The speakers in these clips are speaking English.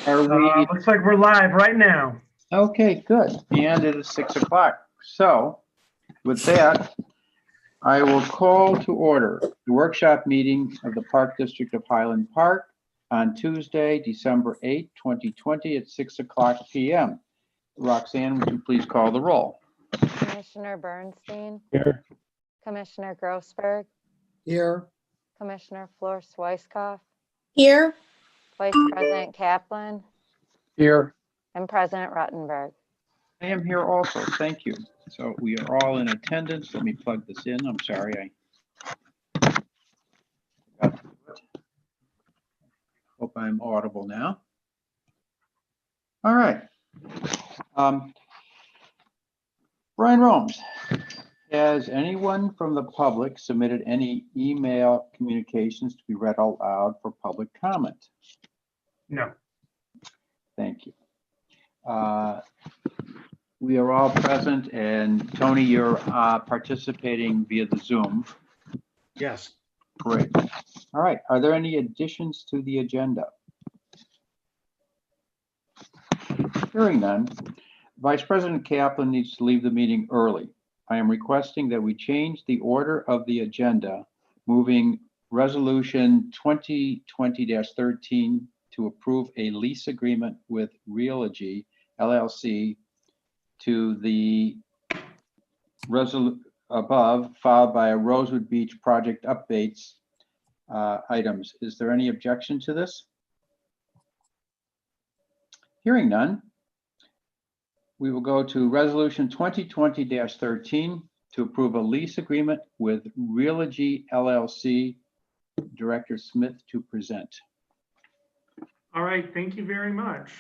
Are we? Looks like we're live right now. Okay, good. And it is 6 o'clock. So with that, I will call to order the workshop meeting of the Park District of Highland Park on Tuesday, December 8, 2020 at 6 o'clock p.m. Roxanne, would you please call the roll? Commissioner Bernstein, Here. Commissioner Grossberg, Here. Commissioner Flor Swicekoff, Here. Vice President Kaplan, Here. and President Ruttenberg. I am here also. Thank you. So we are all in attendance. Let me plug this in. I'm sorry. I forgot to do it. Hope I'm audible now. All right. Brian Romes, has anyone from the public submitted any email communications to be read out loud for public comment? No. Thank you. We are all present, and Tony, you're participating via the Zoom. Yes. Great. All right. Are there any additions to the agenda? Hearing none, Vice President Kaplan needs to leave the meeting early. I am requesting that we change the order of the agenda, moving Resolution 2020-13 to approve a lease agreement with Realogy LLC to the above, followed by a Rosewood Beach project updates items. Is there any objection to this? Hearing none, we will go to Resolution 2020-13 to approve a lease agreement with Realogy LLC. Director Smith to present. All right, thank you very much.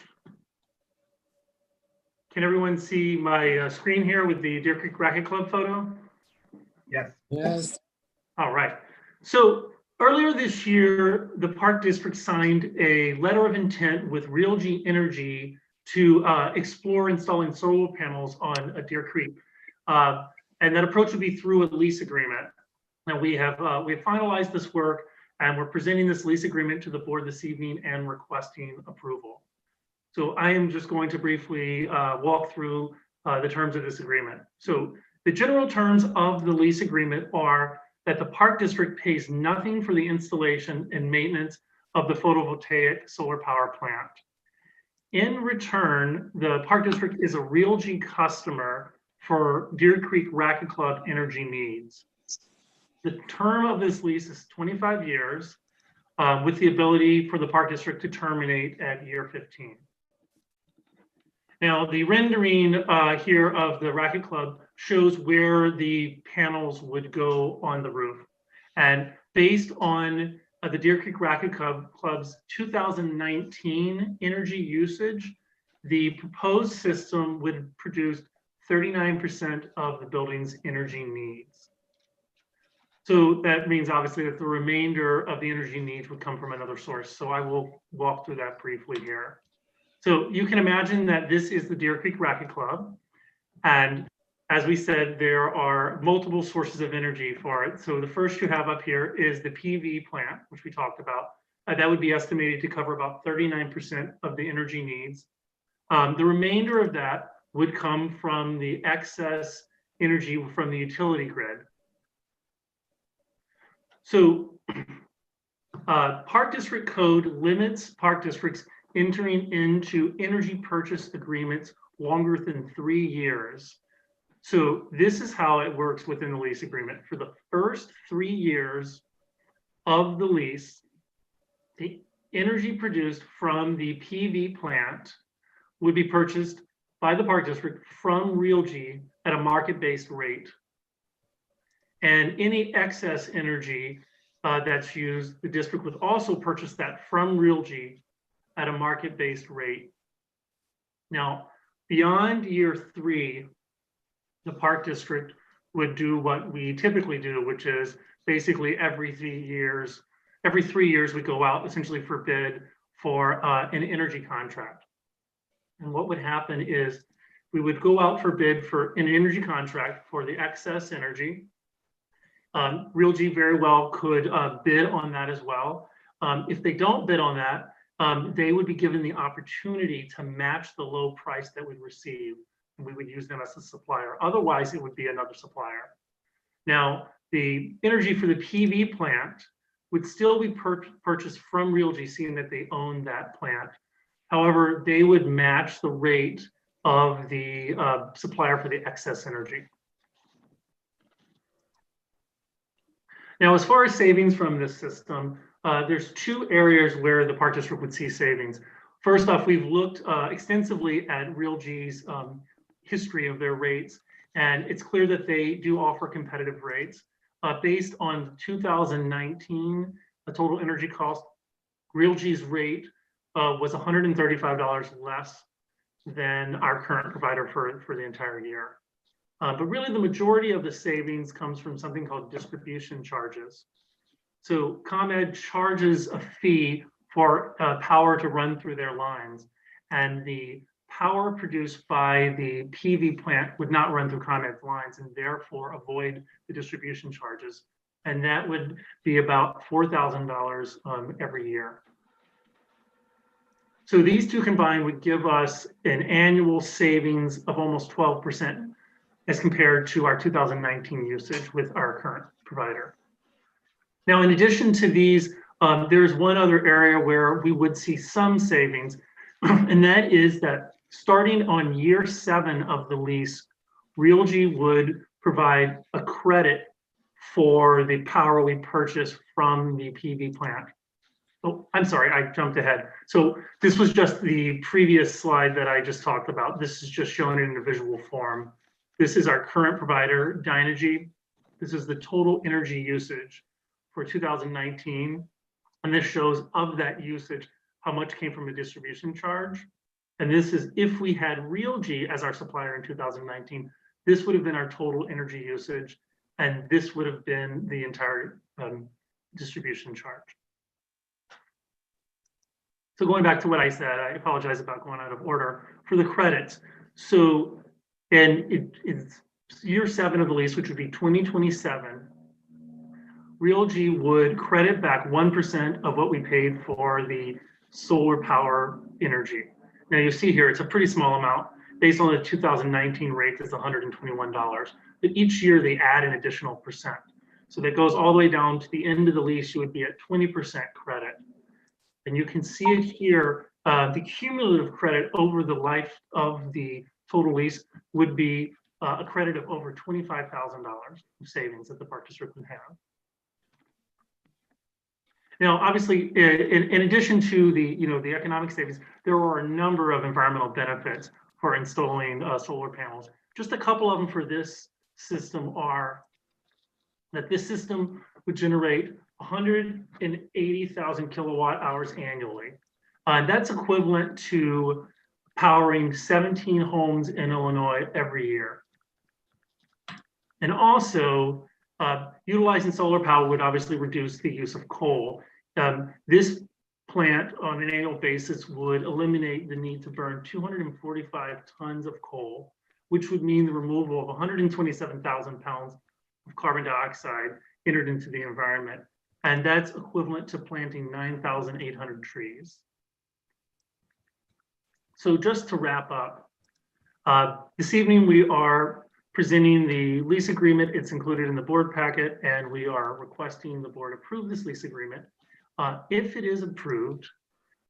Can everyone see my screen here with the Deer Creek Racquet Club photo? Yes. Yes. All right. So earlier this year, the Park District signed a letter of intent with Realogy Energy to explore installing solar panels on Deer Creek. And that approach would be through a lease agreement. Now we have finalized this work, and we're presenting this lease agreement to the board this evening and requesting approval. So I am just going to briefly walk through the terms of this agreement. So the general terms of the lease agreement are that the Park District pays nothing for the installation and maintenance of the photovoltaic solar power plant. In return, the Park District is a Realogy customer for Deer Creek Racquet Club energy needs. The term of this lease is 25 years with the ability for the Park District to terminate at year 15. Now, the rendering here of the Racquet Club shows where the panels would go on the roof. And based on the Deer Creek Racquet Club's 2019 energy usage, the proposed system would produce 39% of the building's energy needs. So that means obviously that the remainder of the energy needs would come from another source. So I will walk through that briefly here. So you can imagine that this is the Deer Creek Racquet Club. And as we said, there are multiple sources of energy for it. So the first you have up here is the PV plant, which we talked about. That would be estimated to cover about 39% of the energy needs. The remainder of that would come from the excess energy from the utility grid. So Park District Code limits Park Districts entering into energy purchase agreements longer than 3 years. So this is how it works within the lease agreement. For the first 3 years of the lease, the energy produced from the PV plant would be purchased by the Park District from Realogy at a market-based rate. And any excess energy that's used, the district would also purchase that from Realogy at a market-based rate. Now, beyond year 3, the Park District would do what we typically do, which is basically every 3 years we go out essentially for bid for an energy contract. And what would happen is we would go out for bid for an energy contract for the excess energy. Realogy very well could bid on that as well. If they don't bid on that, they would be given the opportunity to match the low price that we'd receive, and we would use them as a supplier. Otherwise, it would be another supplier. Now, the energy for the PV plant would still be purchased from Realgy, seeing that they own that plant. However, they would match the rate of the supplier for the excess energy. Now, as far as savings from this system, there's two areas where the Park District would see savings. First off, we've looked extensively at Realgy's history of their rates, and it's clear that they do offer competitive rates. Based on 2019, the total energy cost, Realgy's rate was $135 less than our current provider for the entire year. But really the majority of the savings comes from something called distribution charges. So ComEd charges a fee for power to run through their lines, and the power produced by the PV plant would not run through ComEd's lines and therefore avoid the distribution charges. And that would be about $4,000 every year. So these two combined would give us an annual savings of almost 12% as compared to our 2019 usage with our current provider. Now, in addition to these, there's one other area where we would see some savings, and that is that starting on year 7 of the lease, Realgy would provide a credit for the power we purchase from the PV plant. Oh, I'm sorry, I jumped ahead. So this was just the previous slide that I just talked about. This is just shown in a visual form. This is our current provider, Dynegy. This is the total energy usage for 2019. And this shows of that usage, how much came from a distribution charge. And this is if we had Realgy as our supplier in 2019, this would have been our total energy usage. And this would have been the entire distribution charge. So going back to what I said, I apologize about going out of order for the credits. So, and it's year 7 of the lease, which would be 2027. Realgy would credit back 1% of what we paid for the solar power energy. Now you see here, it's a pretty small amount. Based on the 2019 rate, it's $121. But each year they add an additional percent. So that goes all the way down to the end of the lease, you would be at 20% credit. And you can see it here, the cumulative credit over the life of the total lease would be a credit of over $25,000 of savings that the Park District would have. Now, obviously, in addition to the economic savings, there are a number of environmental benefits for installing solar panels. Just a couple of them for this system are that this system would generate 180,000 kilowatt hours annually. That's equivalent to powering 17 homes in Illinois every year. And also, utilizing solar power would obviously reduce the use of coal. This plant on an annual basis would eliminate the need to burn 245 tons of coal, which would mean the removal of 127,000 pounds of carbon dioxide entered into the environment. And that's equivalent to planting 9,800 trees. So just to wrap up, this evening we are presenting the lease agreement. It's included in the board packet, and we are requesting the board approve this lease agreement. If it is approved,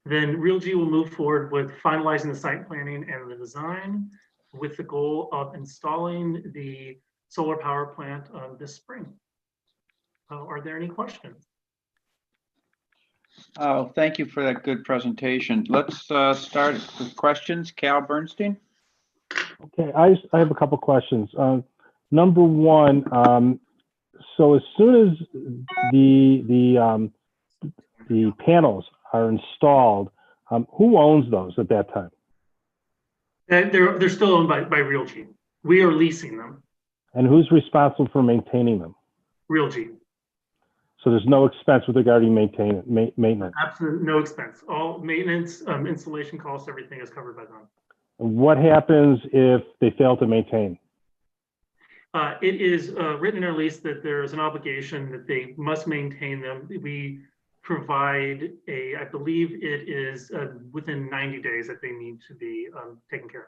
then Realgy will move forward with finalizing the site planning and the design with the goal of installing the solar power plant this spring. Are there any questions? Oh, thank you for that good presentation. Let's start with questions. Cal Bernstein. Okay, I have a couple questions. Number one, so as soon as the panels are installed, who owns those at that time? They're still owned by Realgy. We are leasing them. And who's responsible for maintaining them? Realgy. So there's no expense with regarding maintenance? Absolutely no expense. All maintenance, installation costs, everything is covered by them. What happens if they fail to maintain? It is written in our lease that there is an obligation that they must maintain them. We provide I believe it is within 90 days that they need to be taken care of.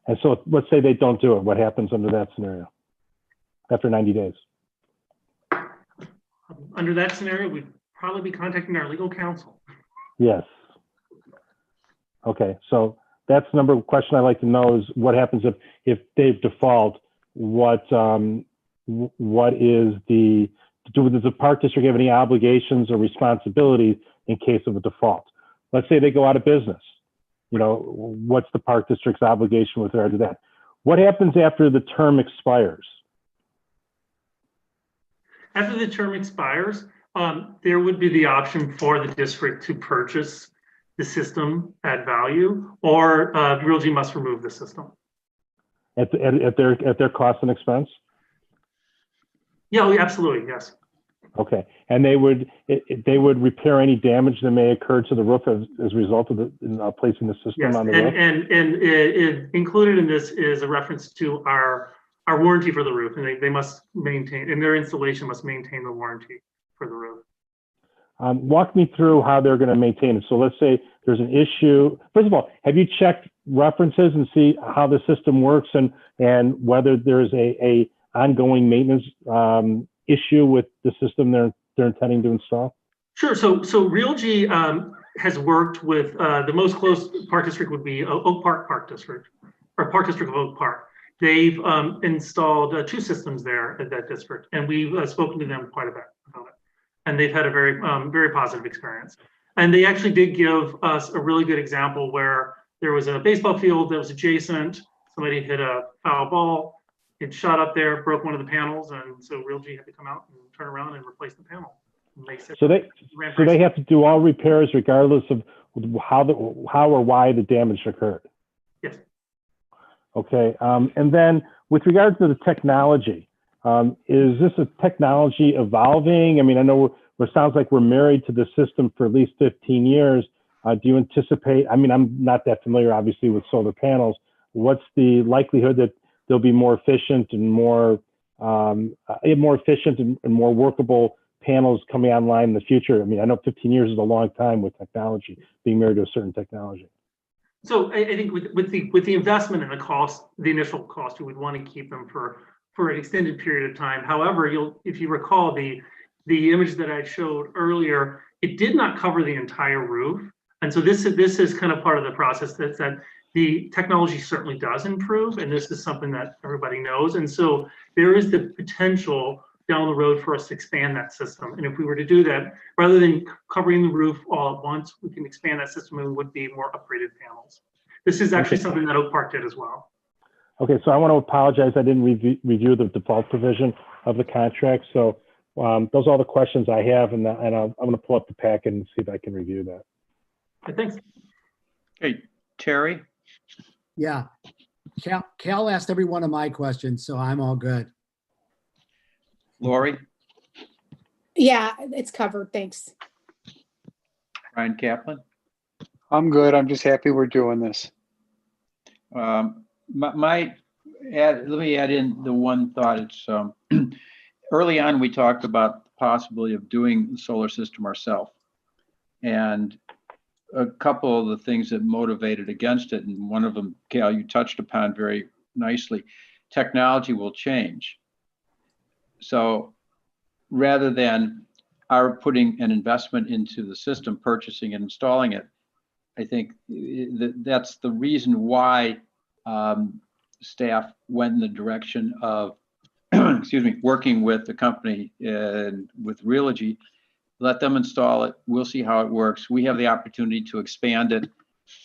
And so let's say they don't do it. What happens under that scenario? After 90 days? Under that scenario, we'd probably be contacting our legal counsel. Yes. Okay, so that's the number of question I'd like to know is what happens if they default, what is does the park district have any obligations or responsibilities in case of a default? Let's say they go out of business. You know, what's the park district's obligation with regard to that? What happens after the term expires? After the term expires, there would be the option for the district to purchase the system at value, or Realty must remove the system. At their cost and expense? Yeah, absolutely, yes. Okay, and they would repair any damage that may occur to the roof as a result of placing the system Yes, on the roof? and it included in this is a reference to our warranty for the roof, and they must maintain, and their installation must maintain the warranty for the roof. Walk me through how they're going to maintain it. So let's say there's an issue. First of all, have you checked references and see how the system works and whether there's a ongoing maintenance issue with the system they're intending to install? Sure. So Realty has worked with the most close park district would be Oak Park Park District, or Park District of Oak Park. They've installed 2 systems there at that district, and we've spoken to them quite a bit about it. And they've had a very, very positive experience. And they actually did give us a really good example where there was a baseball field that was adjacent. Somebody hit a foul ball. It shot up there, broke one of the panels, and so Realty had to come out and turn around and replace the panel. So they have to do all repairs regardless of how or why the damage occurred. Yes. Okay, and then with regard to the technology, is this a technology evolving? I mean, I know it sounds like we're married to the system for at least 15 years. Do you anticipate, I mean, I'm not that familiar, obviously, with solar panels. What's the likelihood that they'll be more efficient and more workable panels coming online in the future? I mean, I know 15 years is a long time with technology, being married to a certain technology. So I think with the investment and the cost, the initial cost, you would want to keep them for an extended period of time. However, if you recall the image that I showed earlier, it did not cover the entire roof. And so this is kind of part of the process that the technology certainly does improve, and this is something that everybody knows. And so there is the potential down the road for us to expand that system. And if we were to do that, rather than covering the roof all at once, we can expand that system and it would be more upgraded panels. This is actually something that Oak Park did as well. Okay, so I want to apologize. I didn't review the default provision of the contract. So those are all the questions I have, and I'm going to pull up the packet and see if I can review that. Thanks. Okay, Terry? Yeah. Cal asked every one of my questions, so I'm all good. Lori? Yeah, it's covered. Thanks. Ryan Kaplan? I'm good. I'm just happy we're doing this. Let me add in the one thought. It's early on we talked about the possibility of doing the solar system ourselves, and a couple of the things that motivated against it, and one of them, Cal, you touched upon very nicely. Technology will change. So rather than our putting an investment into the system, purchasing and installing it, I think that's the reason why staff went in the direction of, working with the company and with Realogy. Let them install it. We'll see how it works. We have the opportunity to expand it.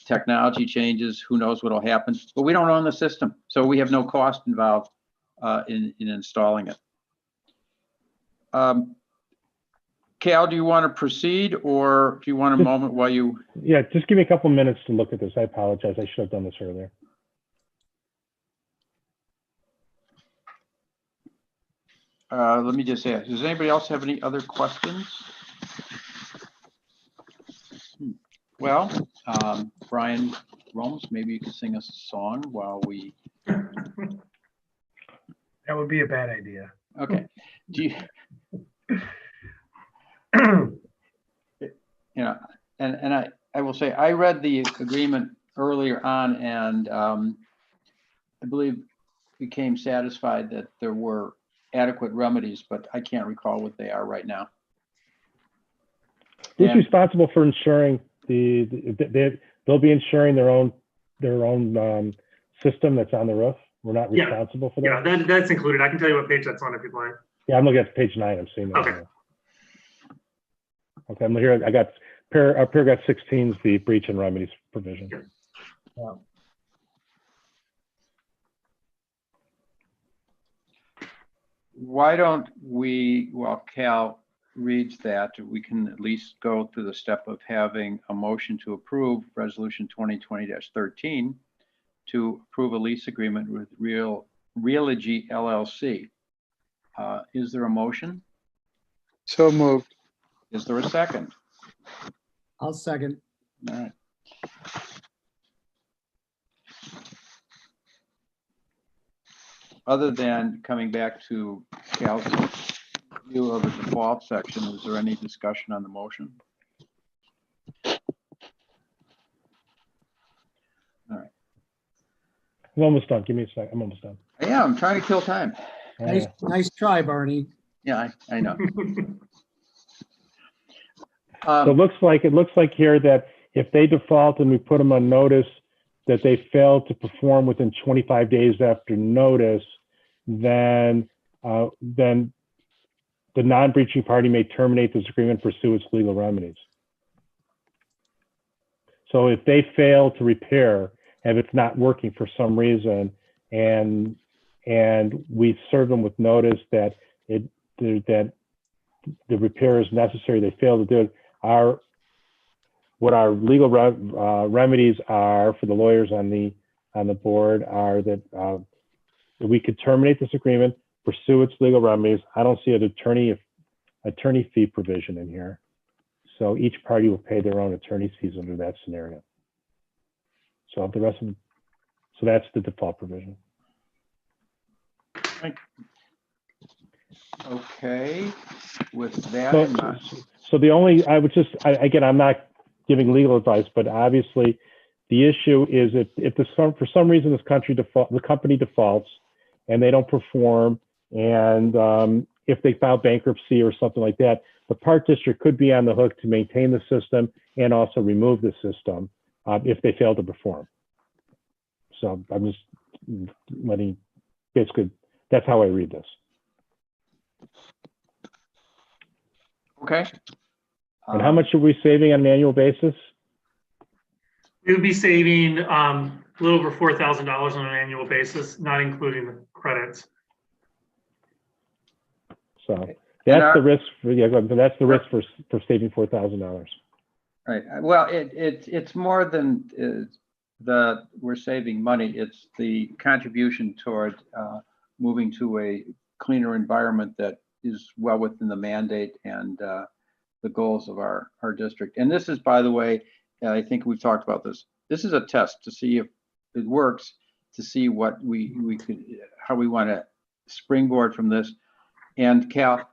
Technology changes. Who knows what will happen? But we don't own the system, so we have no cost involved in installing it. Cal, do you want to proceed, or do you want a moment while you? Yeah, just give me a couple minutes to look at this. I apologize. I should have done this earlier. Let me just ask, does anybody else have any other questions? Well, Brian Romes, maybe you could sing us a song while we. That would be a bad idea. Okay. Do you, you know, and I will say, I read the agreement earlier on and I believe became satisfied that there were adequate remedies, but I can't recall what they are right now. Who's And- responsible for ensuring they'll be insuring their own system that's on the roof? We're not Yeah. responsible for Yeah, that? that's included. I can tell you what page that's on if you'd like. Yeah, I'm looking at page 9. I'm seeing that. Okay. Here. Okay, I'm here. I got paragraph 16 is the breach and remedies provision. Yeah. Why don't we, while Cal reads that, we can at least go through the step of having a motion to approve Resolution 2020-13 to approve a lease agreement with Realogy LLC. Is there a motion? So moved. Is there a second? I'll second. All right. Other than coming back to Cal's view of the default section, is there any discussion on the motion? I'm almost done. Give me a second. I'm almost done. Yeah, I'm trying to kill time. Nice try, Barney. Yeah, I know. So it looks like here that if they default and we put them on notice that they failed to perform within 25 days after notice, then the non-breaching party may terminate this agreement, pursue its legal remedies. So if they fail to repair, if it's not working for some reason, and we serve them with notice that that the repair is necessary, they fail to do it. What our legal remedies are for the lawyers on the board are that we could terminate this agreement, pursue its legal remedies. I don't see an attorney fee provision in here, so each party will pay their own attorney fees under that scenario. So the rest of them, so that's the default provision. Okay, with that in mind. So the only, again, I'm not giving legal advice, but obviously the issue is if for some reason the company defaults and they don't perform, and if they file bankruptcy or something like that, the Park District could be on the hook to maintain the system and also remove the system if they fail to perform. So I'm just basically, that's how I read this. Okay. And how much are we saving on an annual basis? We would be saving a little over $4,000 on an annual basis, not including the credits. So that's the risk for, that's the risk for saving $4,000. Right. Well, it's more than we're saving money. It's the contribution toward moving to a cleaner environment that is well within the mandate and the goals of our district. And this is, by the way, I think we've talked about this. This is a test to see if it works, to see what how we want to springboard from this. And Cal,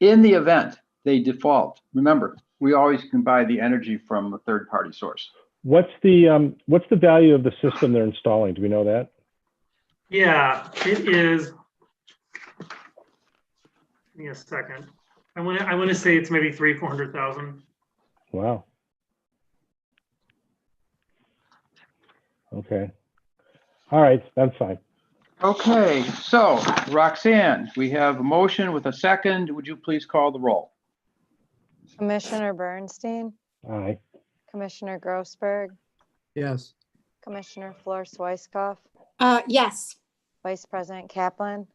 in the event they default, remember, we always can buy the energy from a third-party source. What's the value of the system they're installing? Do we know that? Yeah, it is. Give me a second. I want to say it's maybe 400,000. Wow. Okay. All right, that's fine. Okay, so Roxanne, we have a motion with a second. Would you please call the roll? Commissioner Bernstein, Aye. Commissioner Grossberg, Yes. Commissioner Flor Swicekoff, Yes. Vice President Kaplan,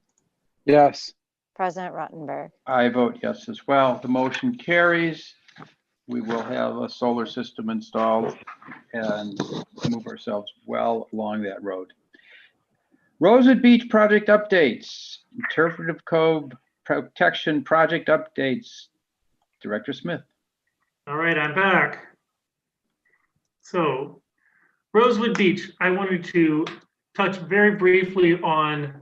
Yes. President Ruttenberg. I vote yes as well. The motion carries. We will have a solar system installed and move ourselves well along that road. Rosewood Beach project updates, interpretive code protection project updates. Director Smith. All right, I'm back. So Rosewood Beach, I wanted to touch very briefly on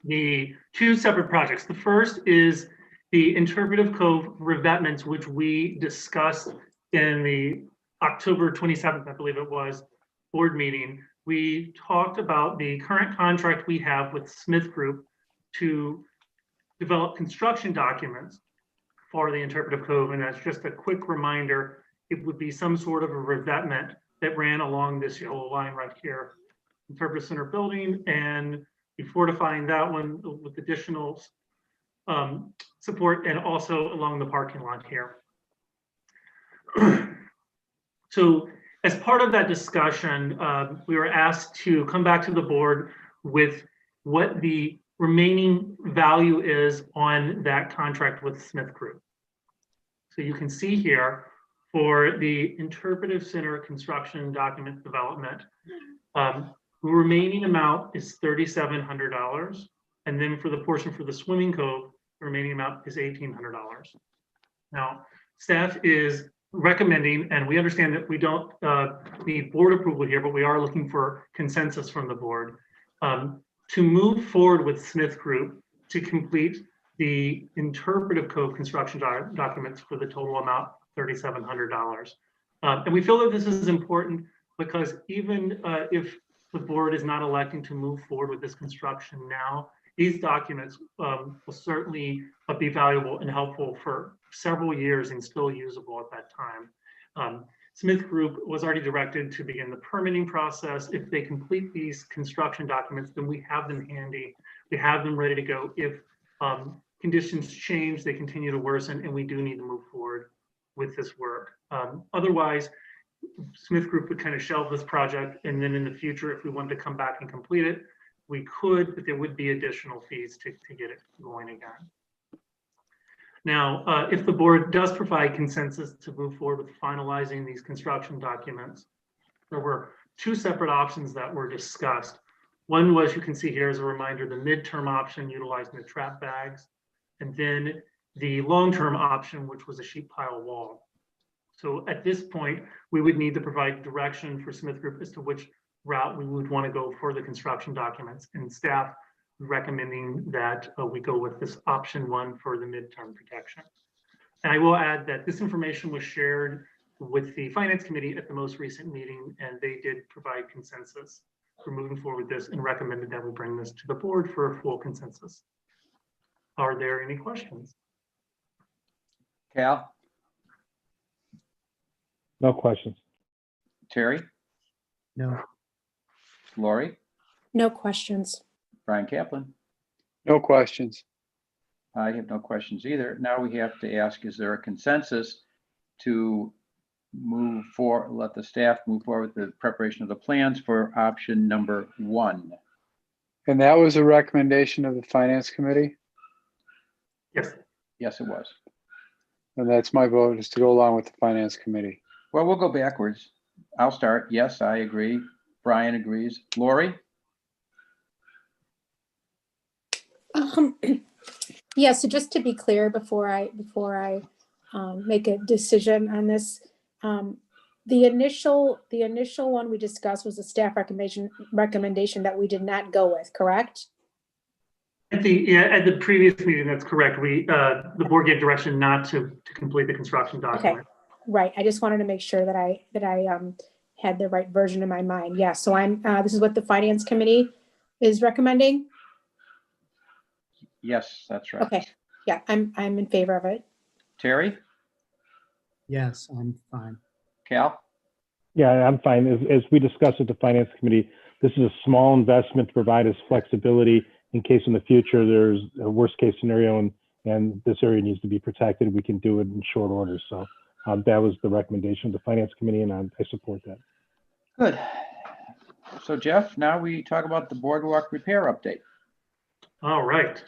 the two separate projects. The first is the interpretive cove revetments, which we discussed in the October 27th, I believe it was, board meeting, we talked about the current contract we have with Smith Group to develop construction documents for the interpretive code. And that's just a quick reminder, it would be some sort of a revetment that ran along this yellow line right here. Interpretive Center building, and be fortifying that one with additional support, and also along the parking lot here. So as part of that discussion, we were asked to come back to the board with what the remaining value is on that contract with Smith Group. So you can see here for the Interpretive Center construction document development, the remaining amount is $3,700. And then for the portion for the swimming cove, the remaining amount is $1,800. Now, staff is recommending, and we understand that we don't need board approval here, but we are looking for consensus from the board to move forward with Smith Group to complete the interpretive code construction documents for the total amount $3,700. And we feel that this is important because even if the board is not electing to move forward with this construction now, these documents will certainly be valuable and helpful for several years and still usable at that time. Smith Group was already directed to begin the permitting process. If they complete these construction documents, then we have them handy. We have them ready to go. If conditions change, they continue to worsen, and we do need to move forward with this work. Otherwise, Smith Group would kind of shelve this project, and then in the future, if we wanted to come back and complete it, we could, but there would be additional fees to get it going again. Now, if the board does provide consensus to move forward with finalizing these construction documents, there were two separate options that were discussed. One was, you can see here as a reminder, the midterm option utilizing the trap bags, and then the long-term option, which was a sheet pile wall. So at this point, we would need to provide direction for Smith Group as to which route we would want to go for the construction documents, and staff recommending that we go with this option one for the midterm protection. And I will add that this information was shared with the Finance Committee at the most recent meeting, and they did provide consensus for moving forward with this and recommended that we bring this to the board for a full consensus. Are there any questions? Cal, No questions. Terry, No. Lori, No questions. Brian Kaplan. No questions. I have no questions either. Now we have to ask, is there a consensus to move for, let the staff move forward with the preparation of the plans for option number one? And that was a recommendation of the Finance Committee? Yes. Yes, it was. And that's my vote, is to go along with the Finance Committee. Well, we'll go backwards. I'll start. Yes, I agree. Brian agrees. Lori? Yeah, so just to be clear, before I make a decision on this, the initial one we discussed was a staff recommendation that we did not go with, correct? At the previous meeting, that's correct. The board gave direction not to complete the construction document. Right. I just wanted to make sure that I had the right version in my mind. Yeah. So this is what the Finance Committee is recommending. Yes, that's right. Okay. Yeah, I'm in favor of it. Terry? Yes, I'm fine. Cal? Yeah, I'm fine. As we discussed with the Finance Committee, this is a small investment to provide us flexibility in case in the future there's a worst case scenario and this area needs to be protected. We can do it in short order. So that was the recommendation of the Finance Committee, and I support that. Good. So Jeff, now we talk about the boardwalk repair update. All right.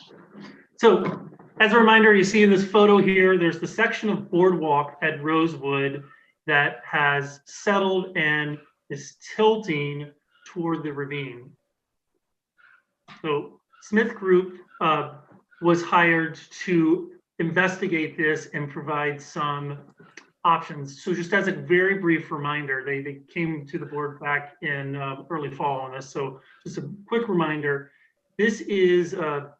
So as a reminder, you see in this photo here, there's the section of boardwalk at Rosewood that has settled and is tilting toward the ravine. So Smith Group was hired to investigate this and provide some options. So just as a very brief reminder, they came to the board back in early fall on this. So just a quick reminder, this is a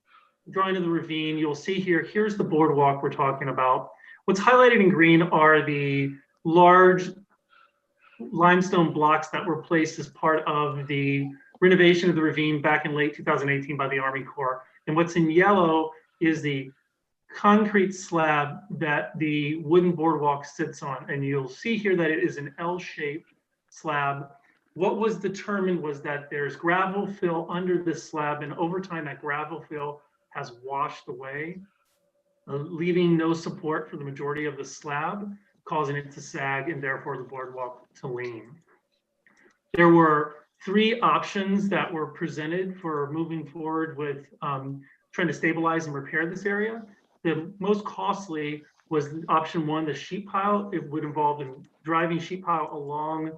drawing of the ravine. You'll see here, here's the boardwalk we're talking about. What's highlighted in green are the large limestone blocks that were placed as part of the renovation of the ravine back in late 2018 by the Army Corps. And what's in yellow is the concrete slab that the wooden boardwalk sits on. And you'll see here that it is an L-shaped slab. What was determined was that there's gravel fill under this slab, and over time that gravel fill has washed away, leaving no support for the majority of the slab, causing it to sag and therefore the boardwalk to lean. There were 3 options that were presented for moving forward with trying to stabilize and repair this area. The most costly was option 1, the sheet pile. It would involve driving sheet pile along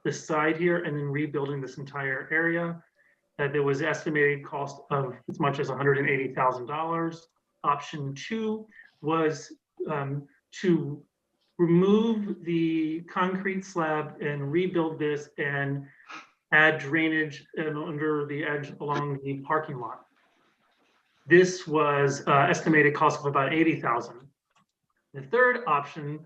the side here and then rebuilding this entire area. There was estimated cost of as much as $180,000. Option 2 was to remove the concrete slab and rebuild this and add drainage under the edge along the parking lot. This was estimated cost of about $80,000. The third option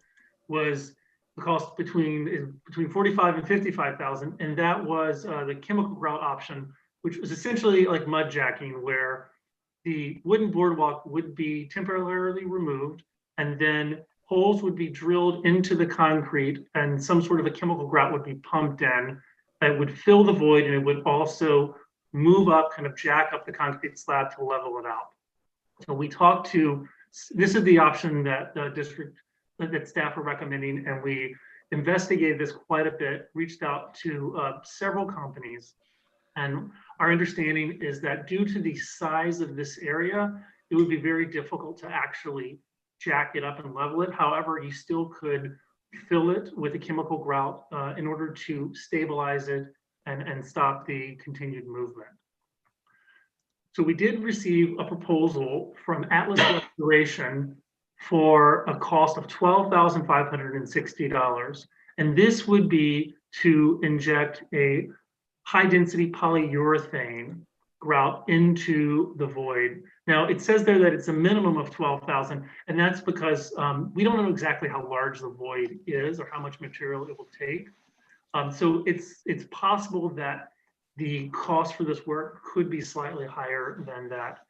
was the cost between $45,000 and $55,000, and that was the chemical grout option, which was essentially like mud jacking, where the wooden boardwalk would be temporarily removed, and then holes would be drilled into the concrete, and some sort of a chemical grout would be pumped in that would fill the void, and it would also move up, kind of jack up the concrete slab to level it out. So we talked to, this is the option that the district, that staff are recommending, and we investigated this quite a bit, reached out to several companies. And our understanding is that due to the size of this area, it would be very difficult to actually jack it up and level it. However, you still could fill it with a chemical grout in order to stabilize it and stop the continued movement. So we did receive a proposal from Atlas Restoration for a cost of $12,560. And this would be to inject a high-density polyurethane grout into the void. Now, it says there that it's a minimum of 12,000, and that's because we don't know exactly how large the void is or how much material it will take. So it's possible that the cost for this work could be slightly higher than that.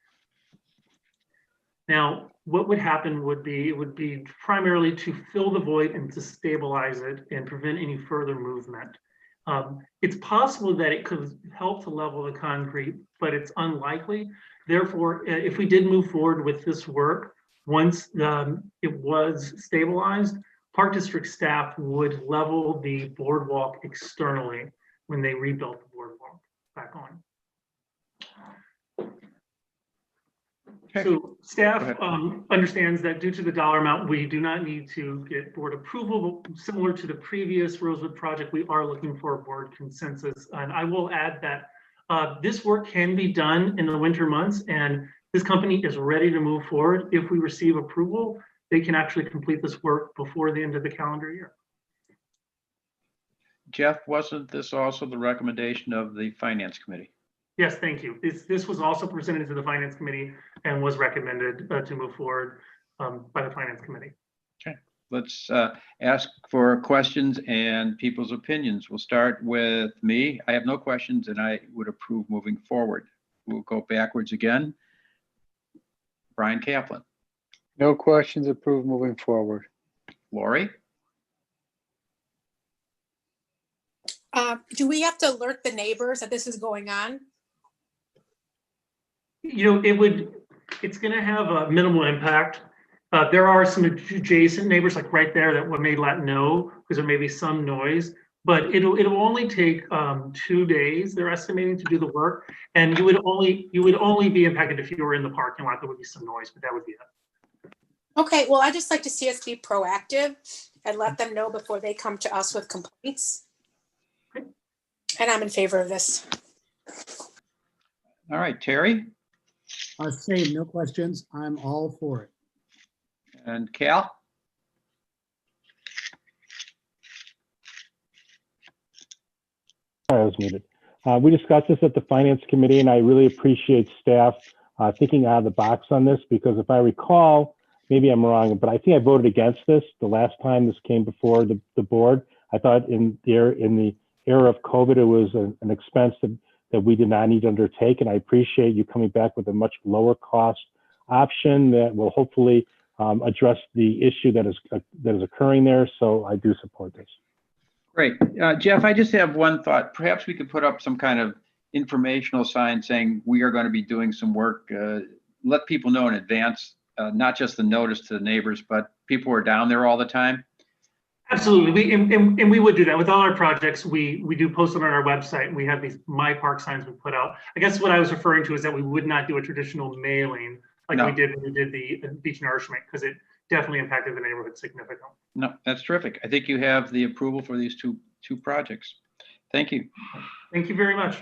Now, what would happen would be, it would be primarily to fill the void and to stabilize it and prevent any further movement. It's possible that it could help to level the concrete, but it's unlikely. Therefore, if we did move forward with this work, once it was stabilized, Park District staff would level the boardwalk externally when they rebuilt the boardwalk back on. Okay. So staff understands that due to the dollar amount, we do not need to get board approval. Similar to the previous Rosewood project, we are looking for a board consensus. And I will add that this work can be done in the winter months, and this company is ready to move forward. If we receive approval, they can actually complete this work before the end of the calendar year. Jeff, wasn't this also the recommendation of the Finance Committee? Yes, thank you. This was also presented to the Finance Committee and was recommended to move forward by the Finance Committee. Okay, let's ask for questions and people's opinions. We'll start with me. I have no questions and I would approve moving forward. We'll go backwards again. Brian Kaplan. No questions, approved moving forward. Lori? Do we have to alert the neighbors that this is going on? You know, it's going to have a minimal impact. There are some adjacent neighbors like right there that may let know because there may be some noise, but it'll only take 2 days, they're estimating, to do the work. And you would only be impacted if you were in the parking lot. There would be some noise, but that would be it. Okay, well, I just like to see us be proactive and let them know before they come to us with complaints. And I'm in favor of this. All right, Terry Same, no questions. I'm all for it. and Cal? Sorry, I was muted. We discussed this at the Finance Committee, and I really appreciate staff thinking out of the box on this, because if I recall, maybe I'm wrong, but I think I voted against this the last time this came before the board. I thought in the era of COVID, it was an expense that we did not need to undertake. And I appreciate you coming back with a much lower cost option that will hopefully address the issue that is occurring there. So I do support this. Great. Jeff, I just have one thought. Perhaps we could put up some kind of informational sign saying we are going to be doing some work. Let people know in advance, not just the notice to the neighbors, but people who are down there all the time. Absolutely. And we would do that with all our projects. We do post them on our website. We have these My Park signs we put out. I guess what I was referring to is that we would not do a traditional mailing like No. we did when we did the beach nourishment, because it definitely impacted the neighborhood significantly. No, that's terrific. I think you have the approval for these two projects. Thank you. Thank you very much.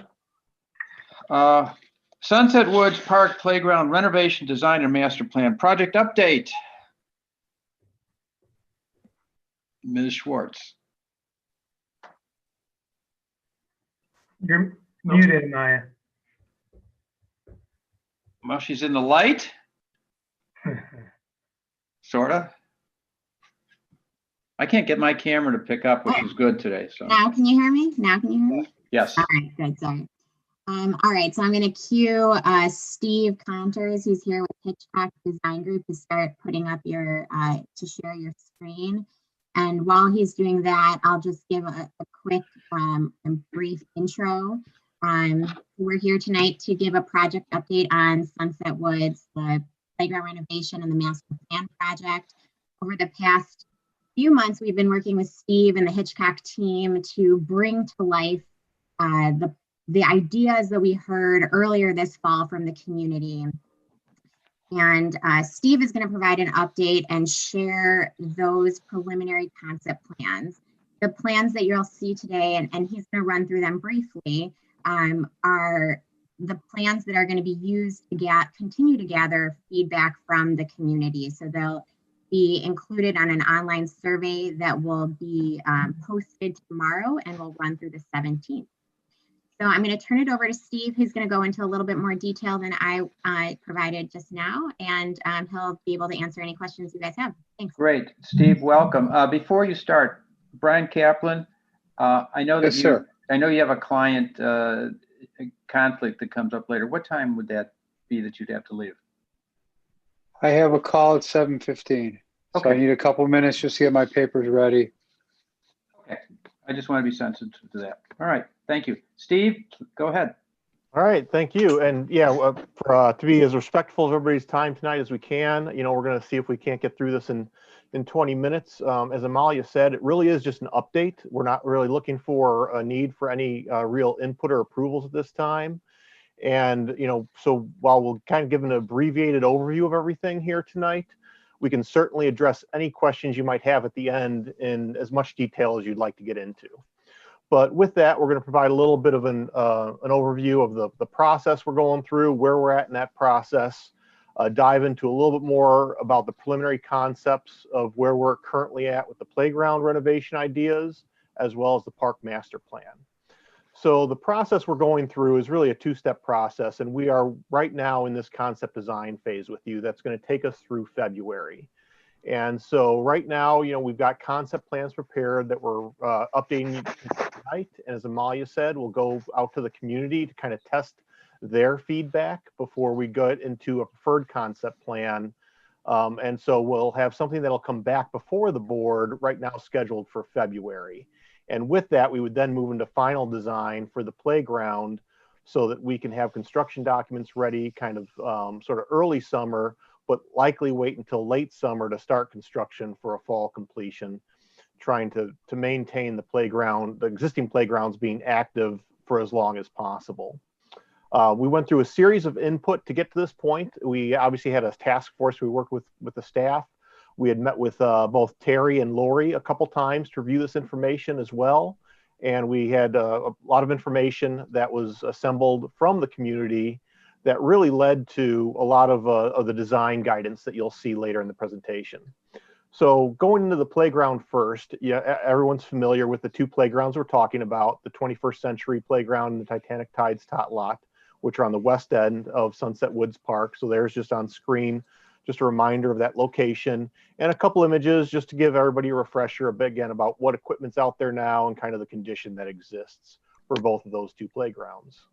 Sunset Woods Park Playground Renovation Design and Master Plan Project Update. Ms. Schwartz. You're muted, Maya. Well, she's in the light, sort of. I can't get my camera to pick up, which is good today, so. Now can you hear me? Now can you hear me? Yes. All right, good, sorry. All right, so I'm gonna cue Steve Conters, who's here with Hitchcock Design Group, to start putting up your, to share your screen. And while he's doing that, I'll just give a quick and brief intro. We're here tonight to give a project update on Sunset Woods, the playground renovation and the master plan project. Over the past few months, we've been working with Steve and the Hitchcock team to bring to life the ideas that we heard earlier this fall from the community. And Steve is going to provide an update and share those preliminary concept plans. The plans that you'll see today, and he's going to run through them briefly, are the plans that are going to be used to continue to gather feedback from the community. So they'll be included on an online survey that will be posted tomorrow and will run through the 17th. So I'm going to turn it over to Steve, who's going to go into a little bit more detail than I provided just now, and he'll be able to answer any questions you guys have. Thanks. Great. Steve, welcome. Before you start, Brian Kaplan, I know that Yes, sir. I know you have a client conflict that comes up later. What time would that be that you'd have to leave? I have a call at 7:15. So I Okay. need a couple minutes just to get my papers ready. Okay. I just want to be sensitive to that. All right. Thank you. Steve, go ahead. All right, thank you. And yeah, to be as respectful of everybody's time tonight as we can, we're going to see if we can't get through this in 20 minutes. As Amalia said, it really is just an update. We're not really looking for a need for any real input or approvals at this time. And, so while we'll kind of give an abbreviated overview of everything here tonight, we can certainly address any questions you might have at the end in as much detail as you'd like to get into. But with that, we're going to provide a little bit of an overview of the process we're going through, where we're at in that process, dive into a little bit more about the preliminary concepts of where we're currently at with the playground renovation ideas, as well as the park master plan. So the process we're going through is really a two-step process, and we are right now in this concept design phase with you. That's going to take us through February. And so right now, we've got concept plans prepared that we're updating tonight. And as Amalia said, we'll go out to the community to kind of test their feedback before we get into a preferred concept plan. And so we'll have something that'll come back before the board right now scheduled for February. And with that, we would then move into final design for the playground so that we can have construction documents ready kind of sort of early summer, but likely wait until late summer to start construction for a fall completion, trying to maintain the playground, the existing playgrounds being active for as long as possible. We went through a series of input to get to this point. We obviously had a task force we worked with the staff. We had met with both Terry and Lori a couple times to review this information as well. And we had a lot of information that was assembled from the community that really led to a lot of the design guidance that you'll see later in the presentation. So going into the playground first, yeah, everyone's familiar with the two playgrounds we're talking about, the 21st Century Playground and the Titanic Tides Tot Lot, which are on the west end of Sunset Woods Park. So there's just on screen, just a reminder of that location, and a couple images just to give everybody a refresher a bit again about what equipment's out there now and kind of the condition that exists for both of those two playgrounds.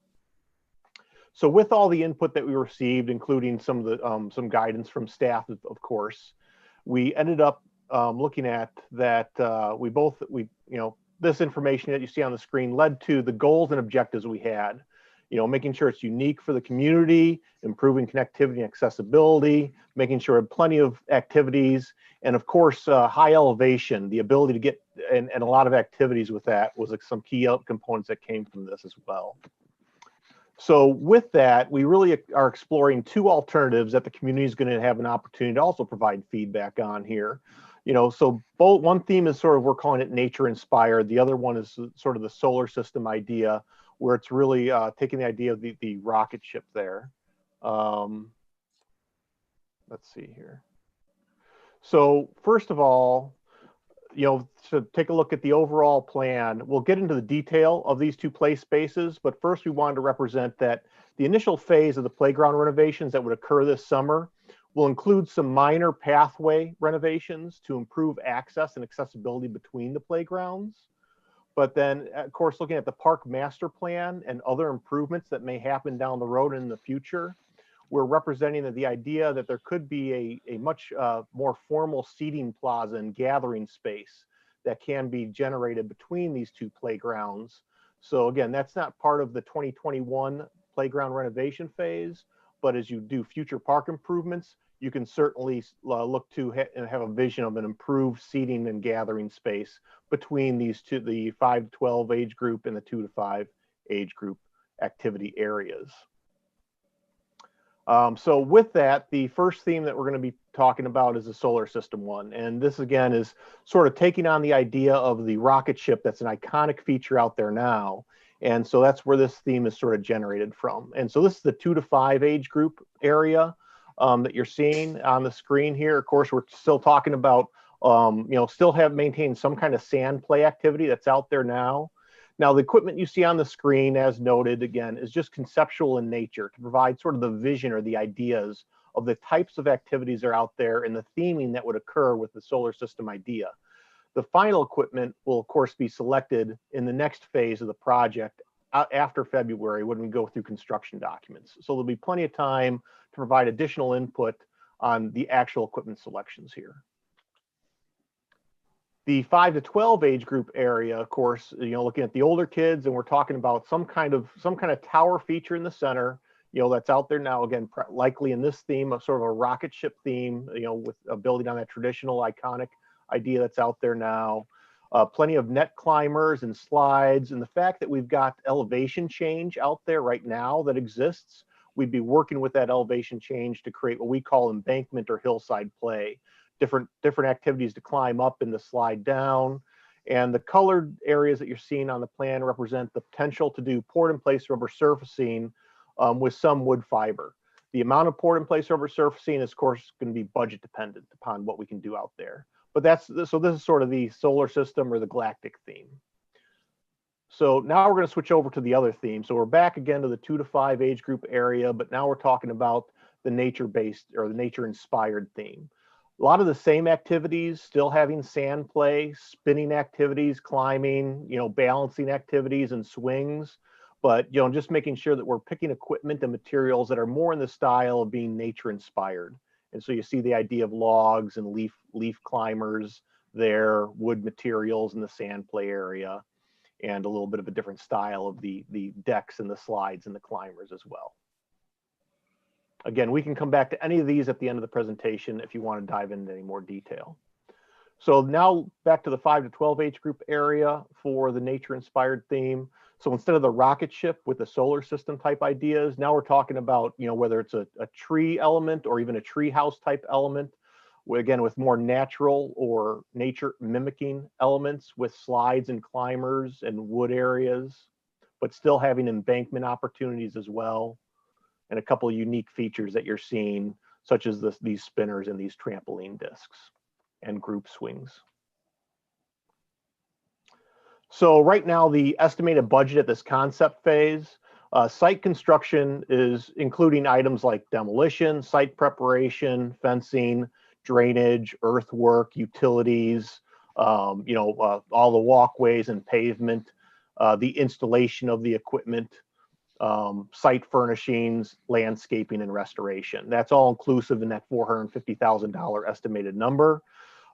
So with all the input that we received, including some of the some guidance from staff, of course, we ended up looking at that this information that you see on the screen led to the goals and objectives we had. Making sure it's unique for the community, improving connectivity and accessibility, making sure we have plenty of activities, and of course, high elevation, the ability to get, and a lot of activities with that was like some key components that came from this as well. So with that, we really are exploring two alternatives that the community is going to have an opportunity to also provide feedback on here. So both, one theme is sort of, we're calling it nature inspired. The other one is sort of the solar system idea, where it's really taking the idea of the rocket ship there. Let's see here. So first of all, to take a look at the overall plan, we'll get into the detail of these two play spaces, but first we wanted to represent that the initial phase of the playground renovations that would occur this summer will include some minor pathway renovations to improve access and accessibility between the playgrounds. But then, of course, looking at the park master plan and other improvements that may happen down the road in the future, we're representing the idea that there could be a much more formal seating plaza and gathering space that can be generated between these two playgrounds. So again, that's not part of the 2021 playground renovation phase, but as you do future park improvements, you can certainly look to have a vision of an improved seating and gathering space between these two, the 5 to 12 age group and the 2 to 5 age group activity areas. So with that, the first theme that we're going to be talking about is the solar system one. And this again is sort of taking on the idea of the rocket ship that's an iconic feature out there now. And so that's where this theme is sort of generated from. And so this is the 2 to 5 age group area that you're seeing on the screen here. Of course, we're still talking about, still have maintained some kind of sand play activity that's out there now. Now, the equipment you see on the screen, as noted again, is just conceptual in nature to provide sort of the vision or the ideas of the types of activities that are out there and the theming that would occur with the solar system idea. The final equipment will, of course, be selected in the next phase of the project after February when we go through construction documents. So there'll be plenty of time to provide additional input on the actual equipment selections here. The 5 to 12 age group area, of course, looking at the older kids, and we're talking about some kind of tower feature in the center, that's out there now, again, likely in this theme of sort of a rocket ship theme, with building on that traditional iconic idea that's out there now. Plenty of net climbers and slides, and the fact that we've got elevation change out there right now that exists, we'd be working with that elevation change to create what we call embankment or hillside play. Different activities to climb up and to slide down. And the colored areas that you're seeing on the plan represent the potential to do poured-in-place rubber surfacing with some wood fiber. The amount of poured-in-place rubber surfacing is, of course, going to be budget dependent upon what we can do out there. But so this is sort of the solar system or the galactic theme. So now we're going to switch over to the other theme. So we're back again to the 2 to 5 age group area, but now we're talking about the nature-based or the nature-inspired theme. A lot of the same activities, still having sand play, spinning activities, climbing, balancing activities and swings, but, just making sure that we're picking equipment and materials that are more in the style of being nature inspired. And so you see the idea of logs and leaf climbers there, wood materials in the sand play area, and a little bit of a different style of the decks and the slides and the climbers as well. Again, we can come back to any of these at the end of the presentation if you want to dive into any more detail. So now back to the 5 to 12 age group area for the nature inspired theme. So instead of the rocket ship with the solar system type ideas, now we're talking about, whether it's a tree element or even a tree house type element, again, with more natural or nature mimicking elements with slides and climbers and wood areas, but still having embankment opportunities as well. And a couple of unique features that you're seeing, such as these spinners and these trampoline discs and group swings. So right now, the estimated budget at this concept phase Site construction is including items like demolition, site preparation, fencing, drainage, earthwork, utilities, all the walkways and pavement, the installation of the equipment, site furnishings, landscaping, and restoration. That's all inclusive in that $450,000 estimated number.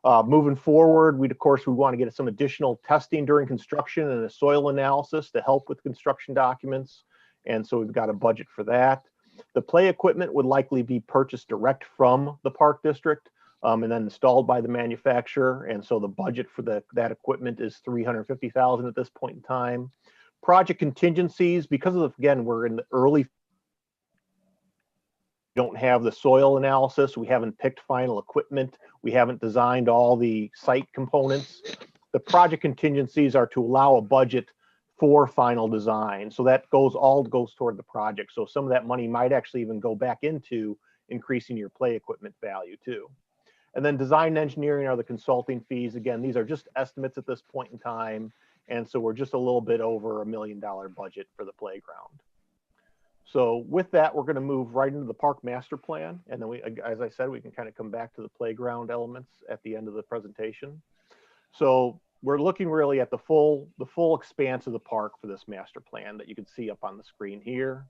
Moving forward, we want to get some additional testing during construction and a soil analysis to help with construction documents. And so we've got a budget for that. The play equipment would likely be purchased direct from the park district and then installed by the manufacturer. And so the budget for that equipment is $350,000 at this point in time. Project contingencies, because of, again, we're in the early, don't have the soil analysis. We haven't picked final equipment. We haven't designed all the site components. The project contingencies are to allow a budget for final design. So that goes toward the project. So some of that money might actually even go back into increasing your play equipment value too. And then design and engineering are the consulting fees. Again, these are just estimates at this point in time. And so we're just a little bit over $1 million budget for the playground. So with that, we're going to move right into the park master plan. And then as I said, we can kind of come back to the playground elements at the end of the presentation. So we're looking really at the full expanse of the park for this master plan that you can see up on the screen here.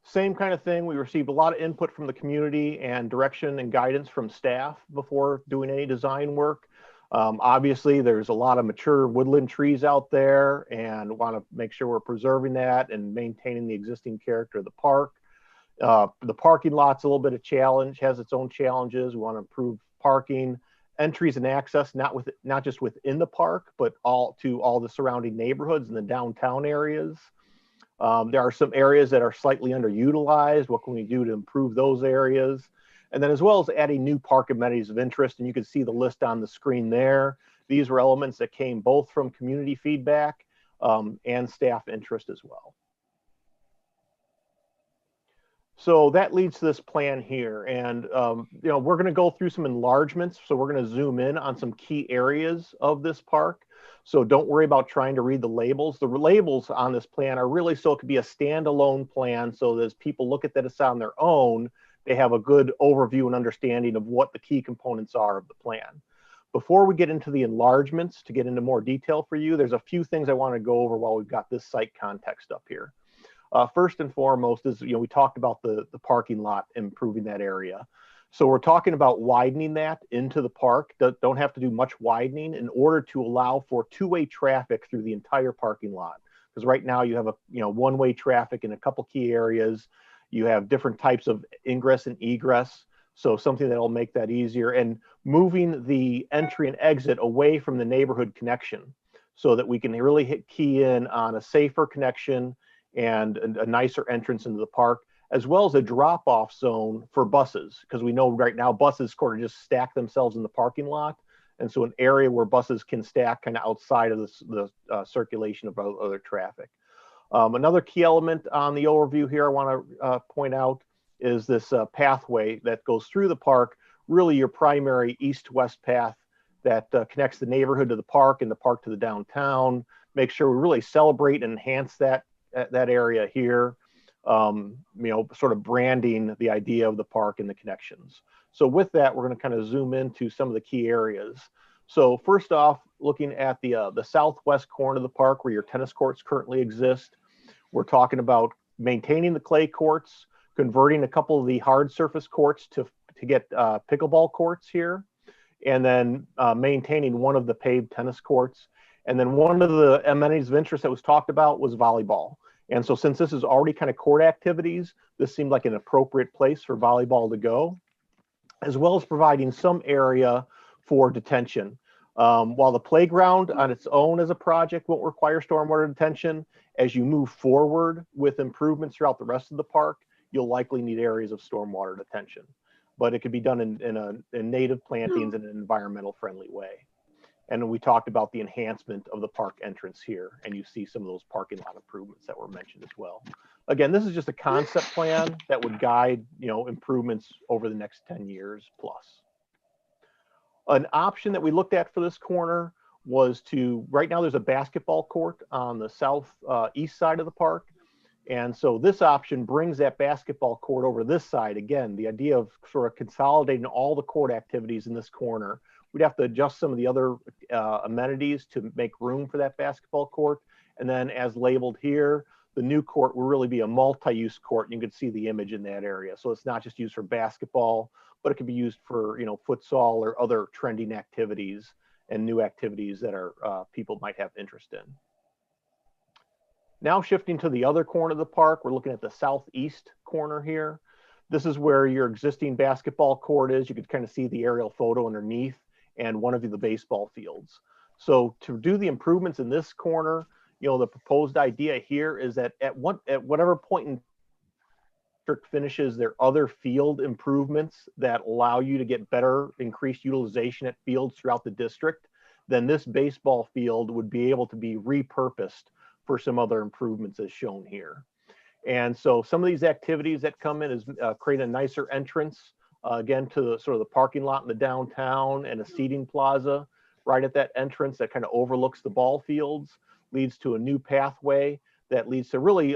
Same kind of thing. We received a lot of input from the community and direction and guidance from staff before doing any design work. Obviously, there's a lot of mature woodland trees out there and want to make sure we're preserving that and maintaining the existing character of the park. The parking lot's a little bit of challenge, has its own challenges. We want to improve parking, entries and access, not just within the park, but to all the surrounding neighborhoods and the downtown areas. There are some areas that are slightly underutilized. What can we do to improve those areas? And then as well as adding new park amenities of interest. And you can see the list on the screen there. These were elements that came both from community feedback and staff interest as well. So that leads to this plan here. And we're going to go through some enlargements. So we're going to zoom in on some key areas of this park. So don't worry about trying to read the labels. The labels on this plan are really so it could be a standalone plan so that as people look at this on their own, they have a good overview and understanding of what the key components are of the plan. Before we get into the enlargements, to get into more detail for you, there's a few things I want to go over while we've got this site context up here. First and foremost is, we talked about the parking lot, improving that area. So we're talking about widening that into the park. Don't have to do much widening in order to allow for two-way traffic through the entire parking lot. Because right now you have one-way traffic in a couple key areas. You have different types of ingress and egress. So something that'll make that easier, and moving the entry and exit away from the neighborhood connection so that we can really key in on a safer connection and a nicer entrance into the park, as well as a drop-off zone for buses, because we know right now buses sort of just stack themselves in the parking lot. And so an area where buses can stack kind of outside of the circulation of other traffic. Another key element on the overview here I want to point out is this pathway that goes through the park, really your primary east-west path that connects the neighborhood to the park and the park to the downtown. Make sure we really celebrate and enhance that area here, sort of branding the idea of the park and the connections. So with that, we're going to kind of zoom into some of the key areas. So first off, looking at the southwest corner of the park where your tennis courts currently exist, we're talking about maintaining the clay courts, converting a couple of the hard surface courts to get pickleball courts here, and then maintaining one of the paved tennis courts. And then one of the amenities of interest that was talked about was volleyball. And so since this is already kind of court activities, this seemed like an appropriate place for volleyball to go, as well as providing some area for detention. While the playground on its own as a project won't require stormwater detention, as you move forward with improvements throughout the rest of the park, you'll likely need areas of stormwater detention. But it could be done in native plantings in an environmental friendly way. And we talked about the enhancement of the park entrance here, and you see some of those parking lot improvements that were mentioned as well. Again, this is just a concept plan that would guide, improvements over the next 10 years plus. An option that we looked at for this corner was to, right now there's a basketball court on the south east side of the park. And so this option brings that basketball court over this side. Again, the idea of sort of consolidating all the court activities in this corner. We'd have to adjust some of the other amenities to make room for that basketball court. And then as labeled here, the new court will really be a multi-use court. And you can see the image in that area. So it's not just used for basketball, but it can be used for, you know, futsal or other trending activities and new activities that are people might have interest in. Now shifting to the other corner of the park, we're looking at the southeast corner here. This is where your existing basketball court is. You could kind of see the aerial photo underneath and one of the baseball fields. So to do the improvements in this corner, you know, the proposed idea here is that at whatever point in district finishes their other field improvements that allow you to get better increased utilization at fields throughout the district, then this baseball field would be able to be repurposed for some other improvements as shown here. And so some of these activities that come in is create a nicer entrance, again, to the sort of the parking lot in the downtown and a seating plaza right at that entrance that kind of overlooks the ball fields, leads to a new pathway that leads to really,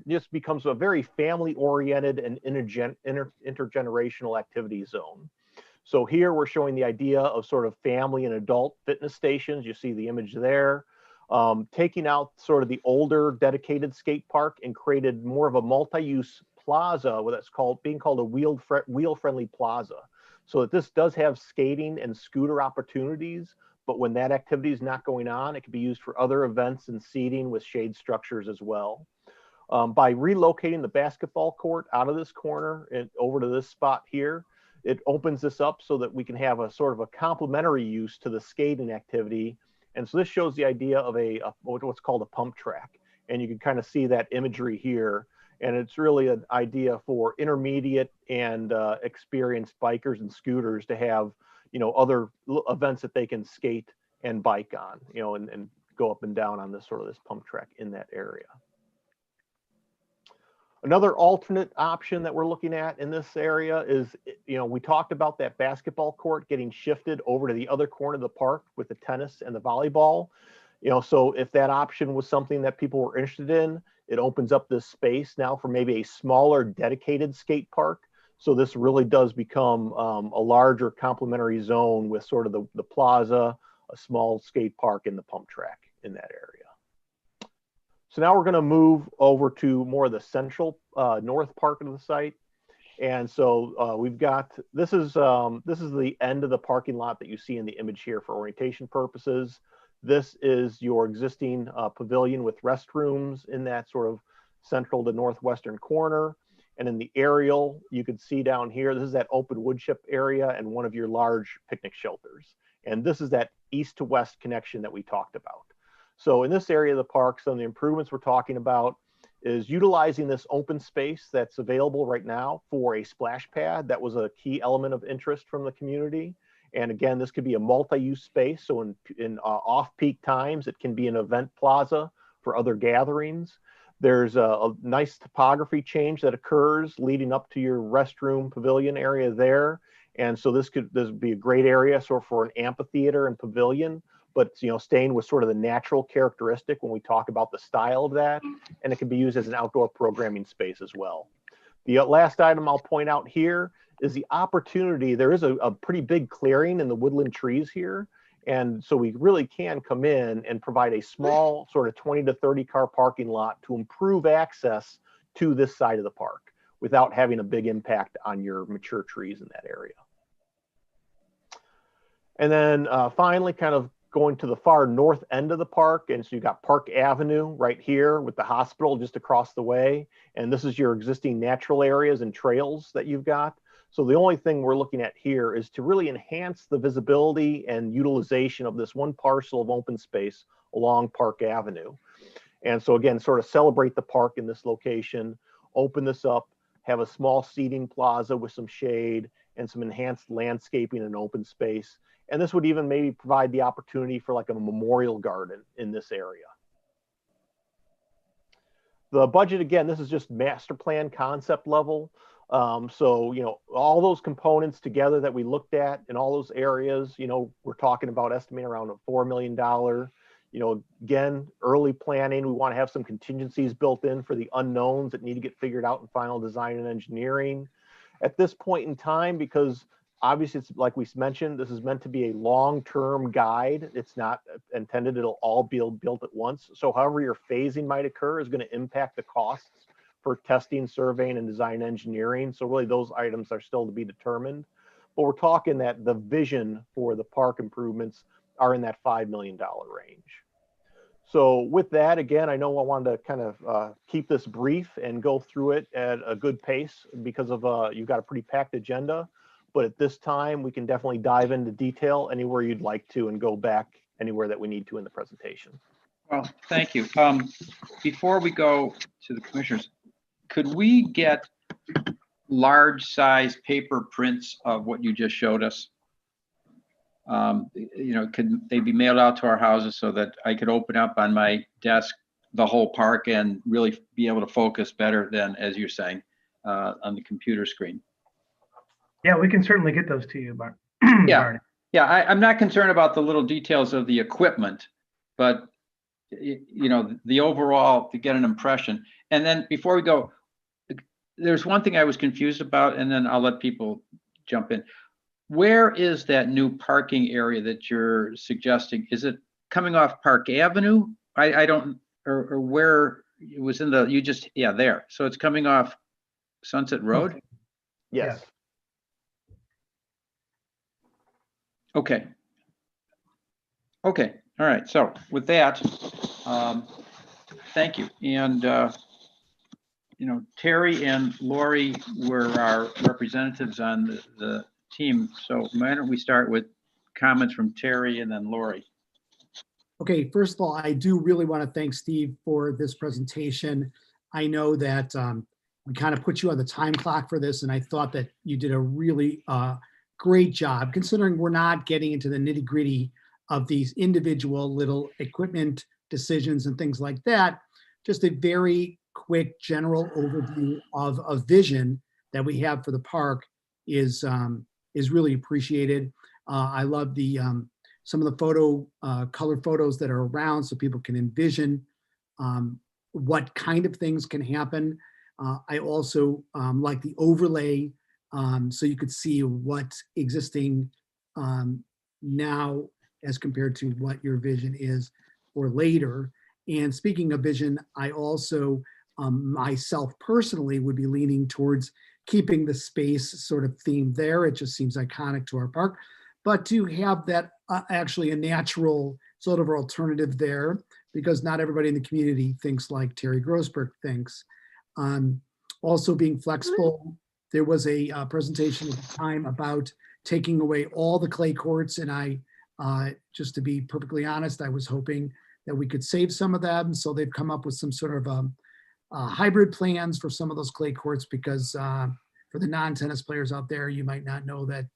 just becomes a very family-oriented and intergenerational activity zone. So here we're showing the idea of sort of family and adult fitness stations. You see the image there. Taking out sort of the older dedicated skate park and created more of a multi-use plaza, what that's called, being called a wheel-friendly plaza. So that this does have skating and scooter opportunities, but when that activity is not going on, it can be used for other events and seating with shade structures as well. By relocating the basketball court out of this corner and over to this spot here, it opens this up so that we can have a sort of a complementary use to the skating activity. And so this shows the idea of what's called a pump track. And you can kind of see that imagery here. And it's really an idea for intermediate and experienced bikers and scooters to have, you know, other events that they can skate and bike on, you know, and go up and down on this sort of this pump track in that area. Another alternate option that we're looking at in this area is, you know, we talked about that basketball court getting shifted over to the other corner of the park with the tennis and the volleyball. You know, so if that option was something that people were interested in, it opens up this space now for maybe a smaller dedicated skate park. So this really does become a larger complementary zone with sort of the plaza, a small skate park, and the pump track in that area. So now we're going to move over to more of the central north part of the site. And so we've got, this is the end of the parking lot that you see in the image here for orientation purposes. This is your existing pavilion with restrooms in that sort of central to northwestern corner. And in the aerial, you can see down here, this is that open wood chip area and one of your large picnic shelters. And this is that east to west connection that we talked about. So in this area of the park, some of the improvements we're talking about is utilizing this open space that's available right now for a splash pad. That was a key element of interest from the community. And again, this could be a multi-use space. So in off-peak times, it can be an event plaza for other gatherings. There's a nice topography change that occurs leading up to your restroom pavilion area there. And so this would be a great area sort of for an amphitheater and pavilion, but you know, staying with sort of the natural characteristic when we talk about the style of that, and it can be used as an outdoor programming space as well. The last item I'll point out here is the opportunity. There is a pretty big clearing in the woodland trees here, and so we really can come in and provide a small sort of 20 to 30 car parking lot to improve access to this side of the park without having a big impact on your mature trees in that area. And then finally, kind of going to the far north end of the park. And so you've got Park Avenue right here with the hospital just across the way. And this is your existing natural areas and trails that you've got. So the only thing we're looking at here is to really enhance the visibility and utilization of this one parcel of open space along Park Avenue. And so again, sort of celebrate the park in this location, open this up, have a small seating plaza with some shade and some enhanced landscaping and open space. And this would even maybe provide the opportunity for like a memorial garden in this area. The budget, again, this is just master plan concept level. So, all those components together that we looked at in all those areas, we're talking about estimating around a $4 million. Again, early planning, we want to have some contingencies built in for the unknowns that need to get figured out in final design and engineering. At this point in time, because obviously it's like we mentioned, this is meant to be a long-term guide. It's not intended it'll all be built at once. So however your phasing might occur is going to impact the costs for testing, surveying, and design engineering. So really those items are still to be determined. But we're talking that the vision for the park improvements are in that $5 million range. So with that, again, I know I wanted to kind of keep this brief and go through it at a good pace because of you've got a pretty packed agenda. But at this time, we can definitely dive into detail anywhere you'd like to and go back anywhere that we need to in the presentation. Well, thank you. Before we go to the commissioners, could we get large size paper prints of what you just showed us? Could they be mailed out to our houses so that I could open up on my desk the whole park and really be able to focus better than, as you're saying, on the computer screen? Yeah, we can certainly get those to you, but Yeah, I'm not concerned about the little details of the equipment, but the overall, to get an impression. And then before we go, there's one thing I was confused about, and then I'll let people jump in. Where is that new parking area that you're suggesting? Is it coming off Park Avenue? I don't, or where it was in the, there. So it's coming off Sunset Road? Yes. Okay. Okay. All right. So with that, thank you. And, Terry and Lori were our representatives on the team. So why don't we start with comments from Terry and then Lori? Okay, first of all, I do really want to thank Steve for this presentation. I know that we kind of put you on the time clock for this, and I thought that you did a really great job, considering we're not getting into the nitty-gritty of these individual little equipment decisions and things like that. Just a very quick general overview of a vision that we have for the park is really appreciated. I love the some of the color photos that are around so people can envision what kind of things can happen. I also like the overlay so you could see what's existing now as compared to what your vision is for later. And speaking of vision, I also myself personally would be leaning towards keeping the space sort of theme there. It just seems iconic to our park, but to have that actually a natural sort of alternative there, because not everybody in the community thinks like Terry Grossberg thinks. Also being flexible. There was a presentation at the time about taking away all the clay courts, and I, just to be perfectly honest, I was hoping that we could save some of them. So they've come up with some sort of hybrid plans for some of those clay courts, because for the non-tennis players out there, you might not know that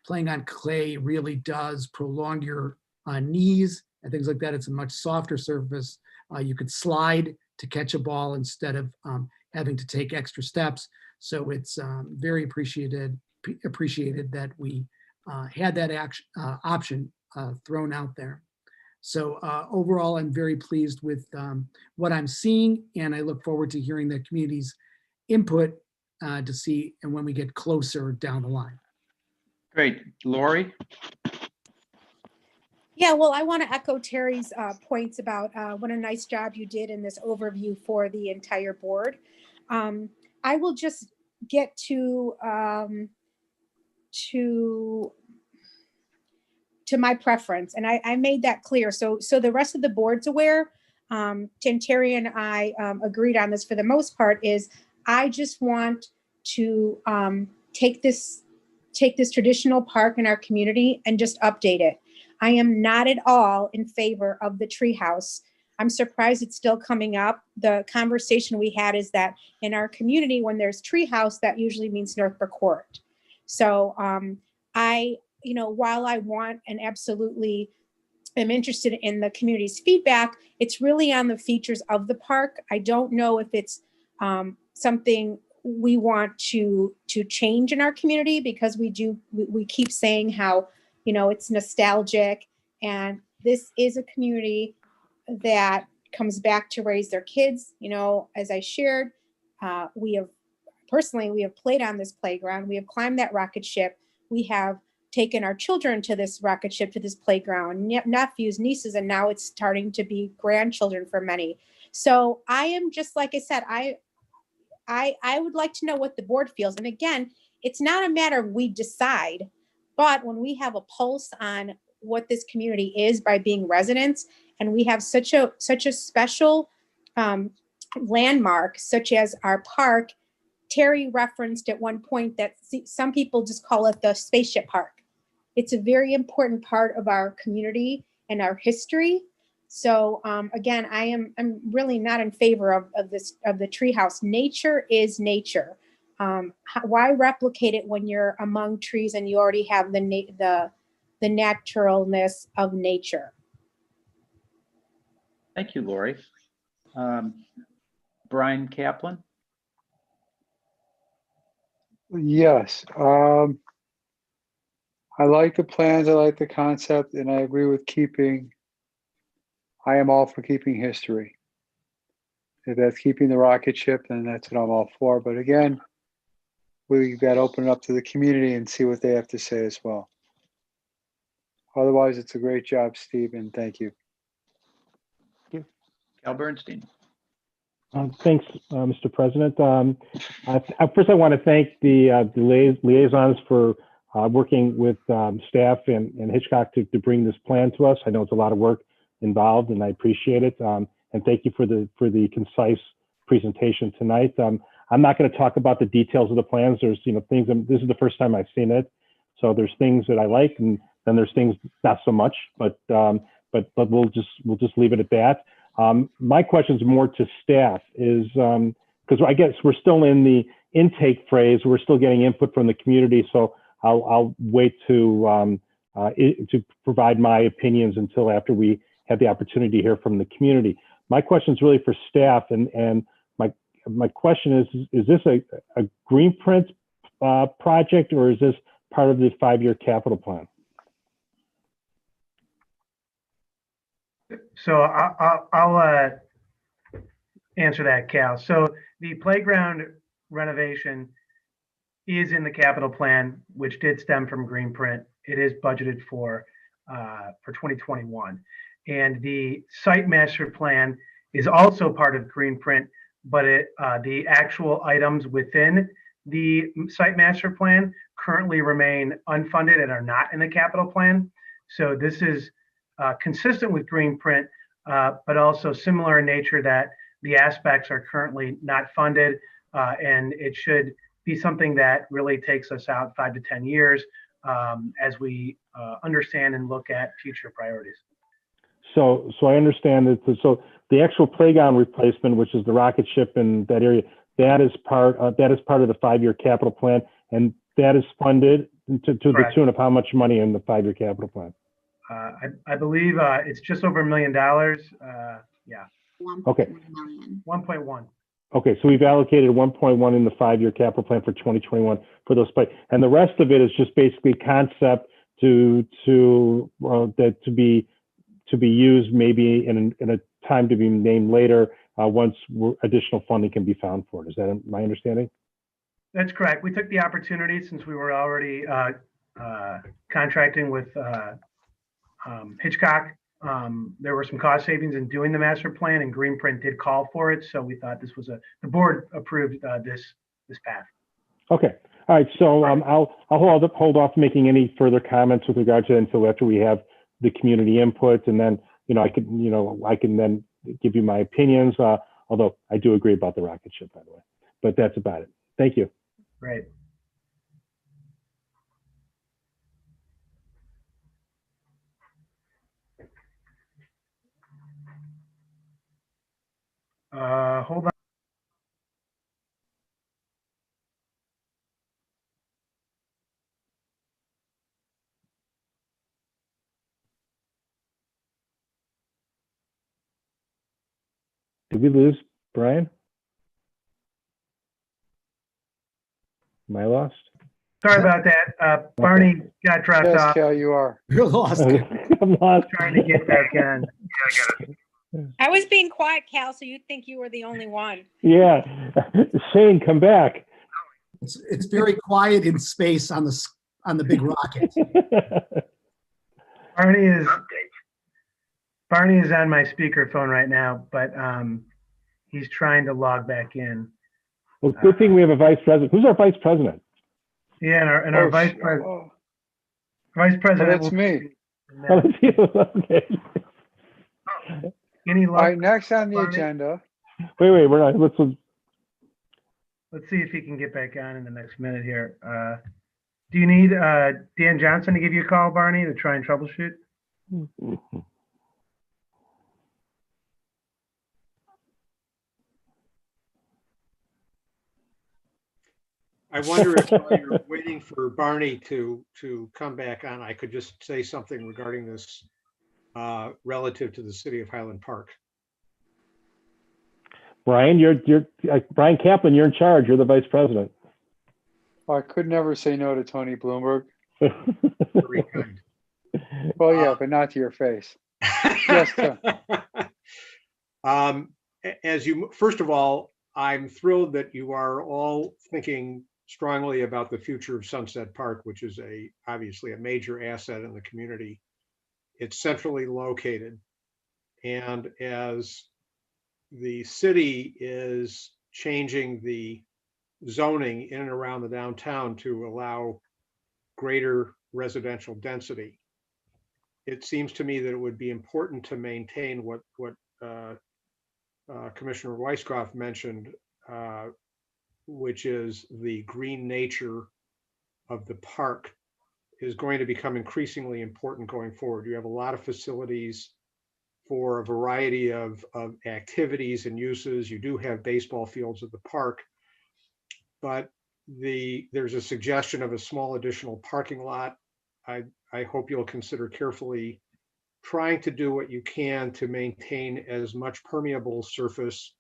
playing on clay really does prolong your knees and things like that. It's a much softer surface. You could slide to catch a ball instead of having to take extra steps. So it's very appreciated that we had that option thrown out there. So overall, I'm very pleased with what I'm seeing, and I look forward to hearing the community's input to see and when we get closer down the line. Great. Lori? Yeah, well, I want to echo Terry's points about what a nice job you did in this overview for the entire board. I will just get to my preference, and I made that clear. So the rest of the board's aware. Tim, Terry, and I agreed on this for the most part. Is I just want to take this traditional park in our community and just update it. I am not at all in favor of the treehouse. I'm surprised it's still coming up. The conversation we had is that in our community, when there's treehouse, that usually means Northbrook Court. So while I want and absolutely am interested in the community's feedback, it's really on the features of the park. I don't know if it's something we want to change in our community, because we keep saying how, it's nostalgic, and this is a community that comes back to raise their kids. As I shared, we have played on this playground. We have climbed that rocket ship. We have taken our children to this rocket ship, to this playground, nephews, nieces, and now it's starting to be grandchildren for many. So I am, just like I said, I would like to know what the board feels. And again, it's not a matter of we decide, but when we have a pulse on what this community is by being residents, and we have such a special landmark, such as our park. Terry referenced at one point that some people just call it the spaceship park. It's a very important part of our community and our history. So again, I'm really not in favor of the treehouse. Nature is nature. Why replicate it when you're among trees and you already have the naturalness of nature? Thank you, Lori. Brian Kaplan? Yes. I like the plans, I like the concept, and I agree with I am all for keeping history. If that's keeping the rocket ship, then that's what I'm all for. But again, we've got to open it up to the community and see what they have to say as well. Otherwise, it's a great job, Steve, and thank you. Cal Bernstein? Thanks, Mr. President. First, I want to thank the liaisons for working with staff and Hitchcock to bring this plan to us. I know it's a lot of work involved, and I appreciate it. And thank you for the concise presentation tonight. I'm not going to talk about the details of the plans. There's things. This is the first time I've seen it, so there's things that I like, and then there's things not so much. But we'll just leave it at that. My question is more to staff, is because I guess we're still in the intake phase. We're still getting input from the community, so I'll wait to provide my opinions until after we have the opportunity to hear from the community. My question is really for staff, and my question is this a green print project, or is this part of the 5-year capital plan? So I'll answer that, Cal. So the playground renovation is in the capital plan, which did stem from Greenprint. It is budgeted for 2021. And the site master plan is also part of Greenprint, but the actual items within the site master plan currently remain unfunded and are not in the capital plan. So this is consistent with Greenprint, but also similar in nature that the aspects are currently not funded, and it should be something that really takes us out 5 to 10 years as we understand and look at future priorities. So I understand that. So the actual playground replacement, which is the rocket ship in that area, that is part of the 5-year capital plan, and that is funded to the tune of how much money in the 5-year capital plan? I believe it's just over $1 million. Yeah. Okay. 1.1. Okay, so we've allocated 1.1 in the 5-year capital plan for 2021 for those play, and the rest of it is just basically concept to be used maybe in a time to be named later once additional funding can be found for it. Is that my understanding? That's correct. We took the opportunity, since we were already contracting with Hitchcock. There were some cost savings in doing the master plan, and Greenprint did call for it. So we thought this was the board approved this path. Okay. All right. So I'll hold off making any further comments with regard to it until after we have the community input, and then I can then give you my opinions. Although I do agree about the rocket ship, by the way. But that's about it. Thank you. Great. Hold on. Did we lose Brian? Am I lost? Sorry about that. Barney got dropped Yes, off, Cal, you are. You're lost. I'm lost. trying to get back in. I was being quiet, Cal, so you'd think you were the only one. Yeah. Shane, come back. It's very quiet in space on the big rocket. Barney is on my speakerphone right now, but he's trying to log back in. Well, good thing we have a vice president. Who's our vice president? Yeah, and our vice president. Vice Oh, president. that's me. Oh, it's you. Okay. Any All right, luck? next on the Barney? agenda. Wait, we're not. Let's. Let's see if he can get back on in the next minute here. Do you need Dan Johnson to give you a call, Barney, to try and troubleshoot? I wonder if while you're waiting for Barney to come back on, I could just say something regarding this relative to the city of Highland Park. Brian, Brian Kaplan. You're in charge. You're the vice president. Oh, I could never say no to Tony Bloomberg. Very kind. Well, yeah, but not to your face. Yes, Tim. First of all, I'm thrilled that you are all thinking strongly about the future of Sunset Park, which is obviously a major asset in the community. It's centrally located. And as the city is changing the zoning in and around the downtown to allow greater residential density, it seems to me that it would be important to maintain what Commissioner Weisskopf mentioned, which is the green nature of the park is going to become increasingly important going forward. You have a lot of facilities for a variety of activities and uses. You do have baseball fields at the park, but there's a suggestion of a small additional parking lot. I hope you'll consider carefully trying to do what you can to maintain as much permeable surface,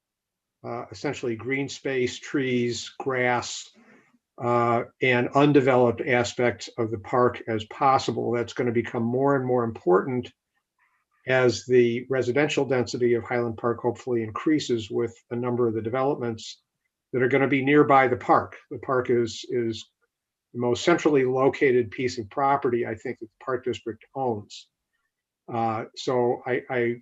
essentially green space, trees, grass, and undeveloped aspects of the park as possible. That's going to become more and more important as the residential density of Highland Park hopefully increases with a number of the developments that are going to be nearby the park. The park is the most centrally located piece of property I think that the Park District owns. So I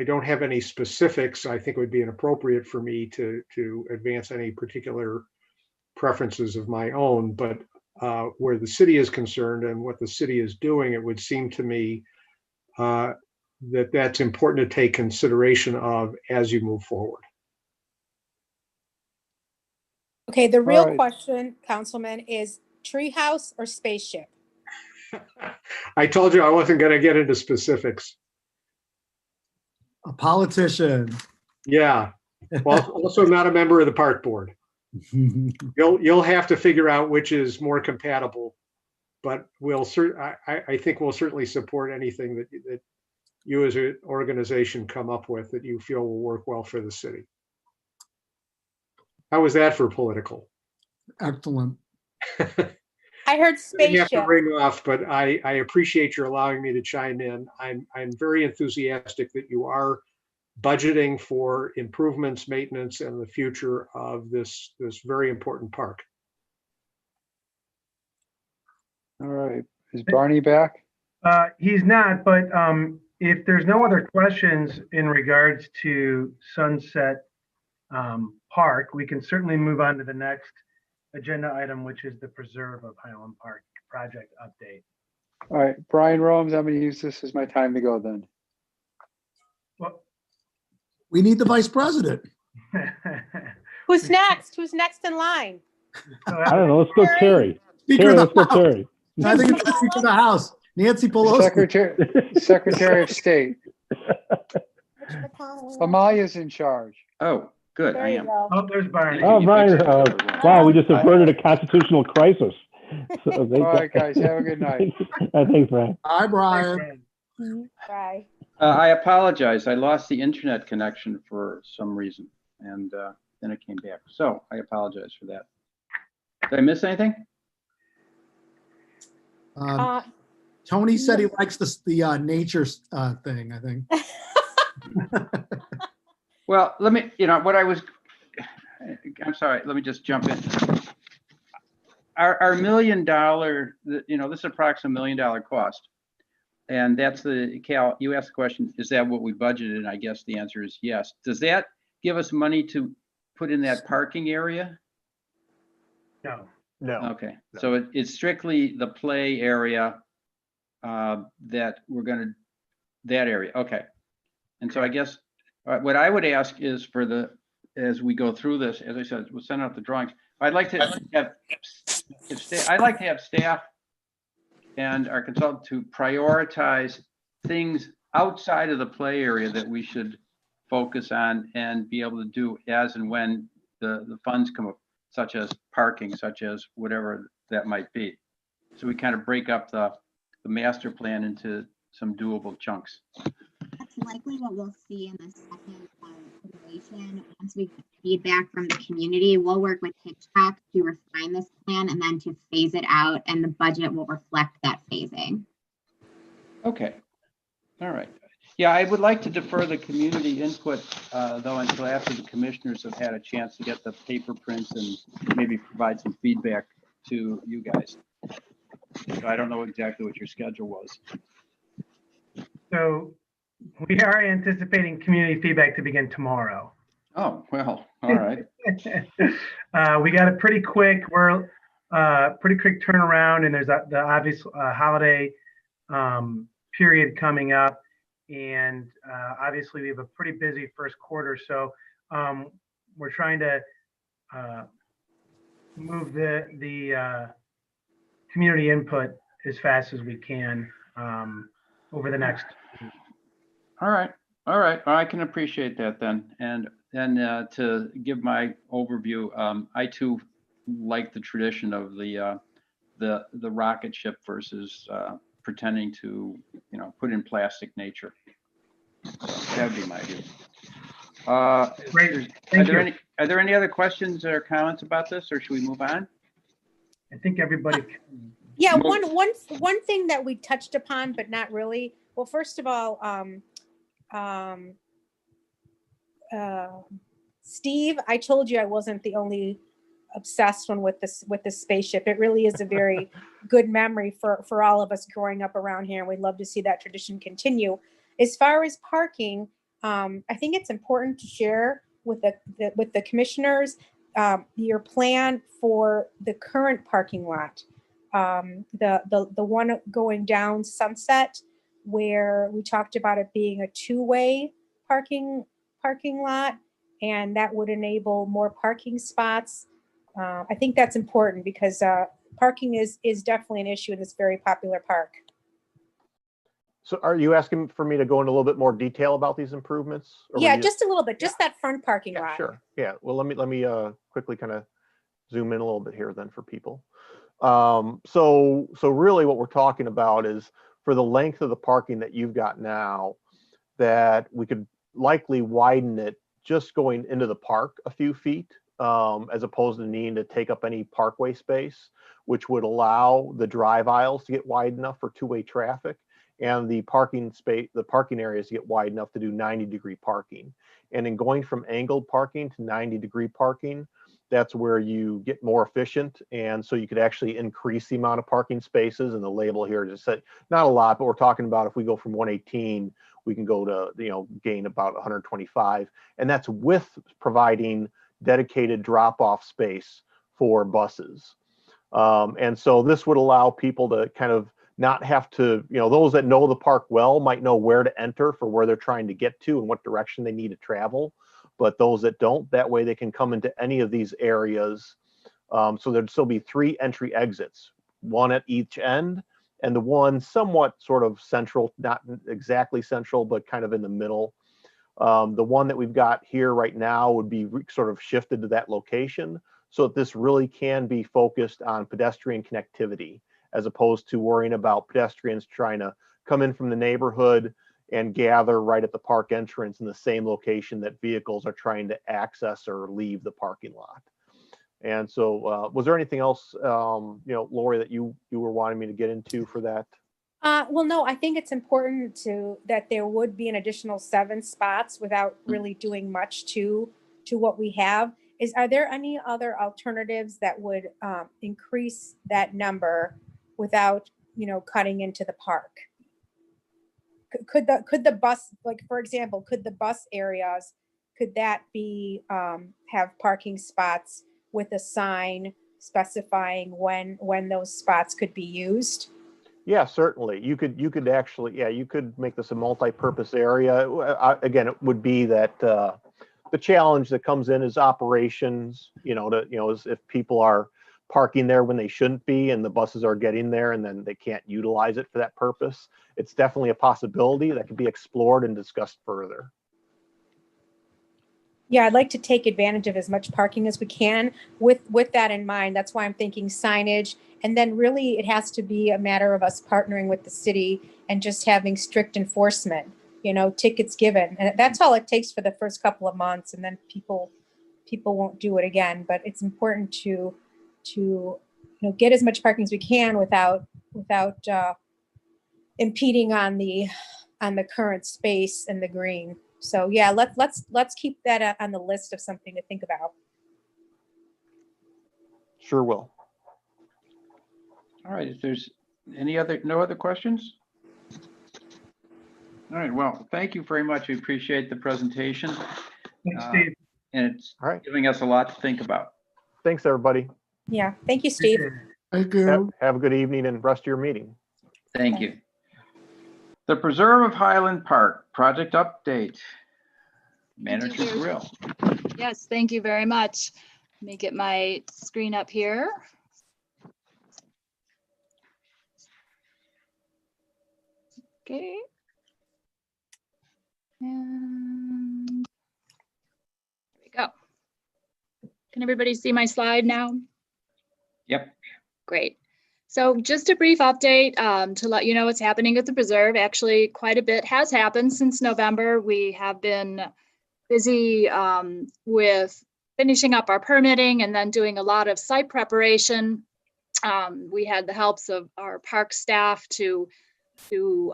don't have any specifics. I think it would be inappropriate for me to advance any particular preferences of my own, but where the city is concerned and what the city is doing, it would seem to me that that's important to take consideration of as you move forward. Okay, the real right. question, Councilman, is treehouse or spaceship? I told you I wasn't going to get into specifics. A politician. Yeah. Well, also not a member of the park board. You'll have to figure out which is more compatible, but I think we'll certainly support anything that you as an organization come up with that you feel will work well for the city. How was that for political? Excellent. I heard You have to spaceship. ring off, but I appreciate your allowing me to chime in. I'm very enthusiastic that you are budgeting for improvements, maintenance, and the future of this very important park. All right. Is Barney back? He's not, but if there's no other questions in regards to Sunset Park, we can certainly move on to the next agenda item, which is the Preserve of Highland Park project update. All right, Brian Romes, I'm going to use this as my time to go then. Well, We need the vice president. Who's next? Who's next in line? I don't know. Let's go, Terry. Speaker Terry, of let's the go, House. Terry. I think it's the Speaker of the House, Nancy Pelosi. Secretary of State. Amalia's in charge. Oh, good, There I you am. go. Oh, there's Barney. Oh, Brian, fix wow, we just averted a constitutional crisis. So All right, guys, have a good night. Thanks, Brian. Hi, Brian. Bye. I apologize. I lost the internet connection for some reason, and then it came back. So I apologize for that. Did I miss anything? Uh, Tony said he likes the nature thing, I think. Well, let me, what I was, I'm sorry, let me just jump in. Our $1 million, this is approximately $1 million cost. And that's Cal, you asked the question, is that what we budgeted? And I guess the answer is yes. Does that give us money to put in that parking area? No. No. Okay, so it's strictly the play area that we're gonna, that area, okay. And so I guess what I would ask is as we go through this, as I said, we'll send out the drawings. I'd like to have staff and our consultant to prioritize things outside of the play area that we should focus on and be able to do as and when the funds come up, such as parking, such as whatever that might be. So we kind of break up the master plan into some doable chunks. That's likely what we'll see in the second iteration. Once we get feedback from the community, we'll work with Hitchcock to refine this plan and then to phase it out, and the budget will reflect that phasing. Okay, all right. Yeah, I would like to defer the community input, though, until after the commissioners have had a chance to get the paper prints and maybe provide some feedback to you guys. So I don't know exactly what your schedule was. So we are anticipating community feedback to begin tomorrow. Oh, well, all right. We got a pretty quick turnaround, and there's the obvious holiday period coming up. And obviously we have a pretty busy first quarter. So we're trying to move the community input as fast as we can over the next week. All right. All right. I can appreciate that then. And then to give my overview, I too like the tradition of the rocket ship versus pretending to, put in plastic nature. So that would be my view. Great. Thank you. Are there any other questions or comments about this, or should we move on? I think everybody. Yeah, one thing that we touched upon, but not really. Well, first of all, Steve, I told you I wasn't the only obsessed one with this spaceship. It really is a very good memory for all of us growing up around here, and we'd love to see that tradition continue. As far as parking, I think it's important to share with the commissioners your plan for the current parking lot, the one going down Sunset, where we talked about it being a two-way parking lot, and that would enable more parking spots. I think that's important because parking is definitely an issue in this very popular park. So are you asking for me to go into a little bit more detail about these improvements? Or Yeah, were you just a little bit, just that front parking Yeah, lot. sure. Yeah. Well, let me quickly kind of zoom in a little bit here then for people. So really what we're talking about is for the length of the parking that you've got now, that we could likely widen it just going into the park a few feet, as opposed to needing to take up any parkway space, which would allow the drive aisles to get wide enough for two-way traffic, and the parking areas to get wide enough to do 90-degree parking. And in going from angled parking to 90-degree parking, that's where you get more efficient. And so you could actually increase the amount of parking spaces, and the label here just said, not a lot, but we're talking about if we go from 118, we can go to, gain about 125. And that's with providing dedicated drop-off space for buses. And so this would allow people to kind of not have to, those that know the park well might know where to enter for where they're trying to get to and what direction they need to travel. But those that don't, that way they can come into any of these areas. So there'd still be 3 entry exits, one at each end, and the one somewhat sort of central, not exactly central, but kind of in the middle. The one that we've got here right now would be sort of shifted to that location, so that this really can be focused on pedestrian connectivity, as opposed to worrying about pedestrians trying to come in from the neighborhood and gather right at the park entrance in the same location that vehicles are trying to access or leave the parking lot. And so was there anything else, Lori, that you were wanting me to get into for that? Well, no, I think it's important that there would be an additional 7 spots without really doing much to what we have. Are there any other alternatives that would increase that number without, cutting into the park? Could the bus, like, for example, could the bus areas, could that be, have parking spots with a sign specifying when those spots could be used? Yeah, certainly. You could actually, you could make this a multi-purpose area. Again, it would be that the challenge that comes in is operations, is if people are parking there when they shouldn't be and the buses are getting there and then they can't utilize it for that purpose. It's definitely a possibility that could be explored and discussed further. Yeah, I'd like to take advantage of as much parking as we can with that in mind. That's why I'm thinking signage. And then really it has to be a matter of us partnering with the city and just having strict enforcement, tickets given. And that's all it takes for the first couple of months. And then people won't do it again. But it's important to get as much parking as we can without impeding on the current space and the green. So yeah, let's keep that on the list of something to think about. Sure will. All right, if there's no other questions? All right, well, thank you very much. We appreciate the presentation. Thanks, Steve. And it's All right. giving us a lot to think about. Thanks, everybody. Yeah, thank you, Steve. Thank you. Have a good evening and rest of your meeting. Thank you. The Preserve of Highland Park project update. Manager Grill. Yes, thank you very much. Let me get my screen up here. Okay. And there we go. Can everybody see my slide now? Yep. Great. So just a brief update to let you know what's happening at the Preserve. Actually, quite a bit has happened since November. We have been busy with finishing up our permitting and then doing a lot of site preparation. We had the helps of our park staff to do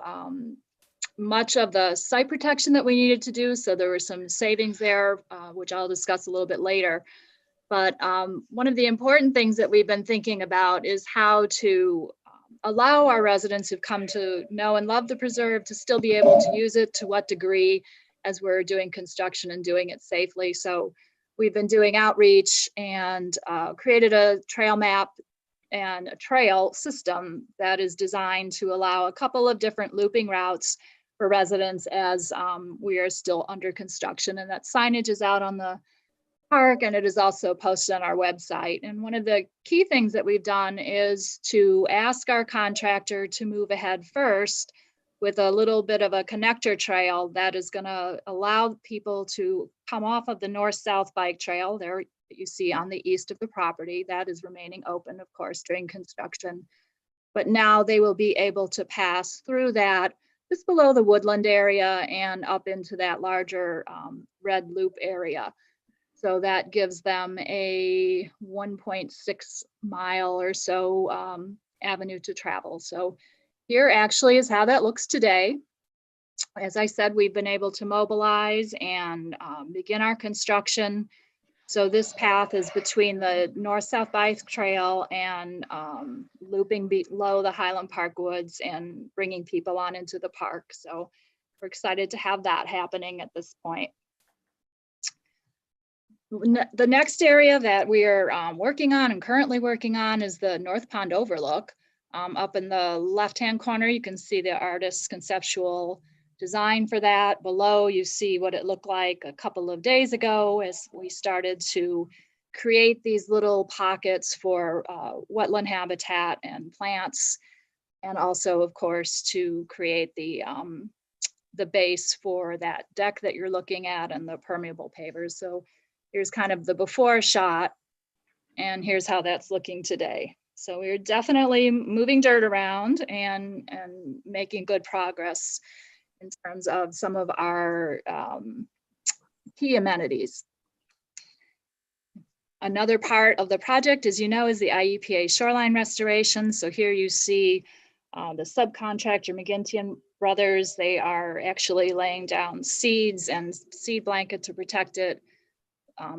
much of the site protection that we needed to do. So there were some savings there, which I'll discuss a little bit later. But one of the important things that we've been thinking about is how to allow our residents who've come to know and love the Preserve to still be able to use it, to what degree, as we're doing construction and doing it safely. So we've been doing outreach and created a trail map and a trail system that is designed to allow a couple of different looping routes for residents as we are still under construction, and that signage is out on the park and it is also posted on our website. And one of the key things that we've done is to ask our contractor to move ahead first with a little bit of a connector trail that is going to allow people to come off of the north-south bike trail there you see on the east of the property. That is remaining open, of course, during construction. But now they will be able to pass through that just below the woodland area and up into that larger red loop area. So that gives them a 1.6 mile or so avenue to travel. So here actually is how that looks today. As I said, we've been able to mobilize and begin our construction. So this path is between the north-south bike trail and looping below the Highland Park Woods and bringing people on into the park. So we're excited to have that happening at this point. The next area that we are working on and currently working on is the North Pond Overlook. Up in the left-hand corner, you can see the artist's conceptual design for that. Below, you see what it looked like a couple of days ago as we started to create these little pockets for wetland habitat and plants, and also, of course, to create the base for that deck that you're looking at and the permeable pavers. So here's kind of the before shot, and here's how that's looking today. So we're definitely moving dirt around and making good progress in terms of some of our key amenities. Another part of the project, as you know, is the IEPA shoreline restoration. So here you see the subcontractor, McGinty and Brothers. They are actually laying down seeds and seed blanket to protect it,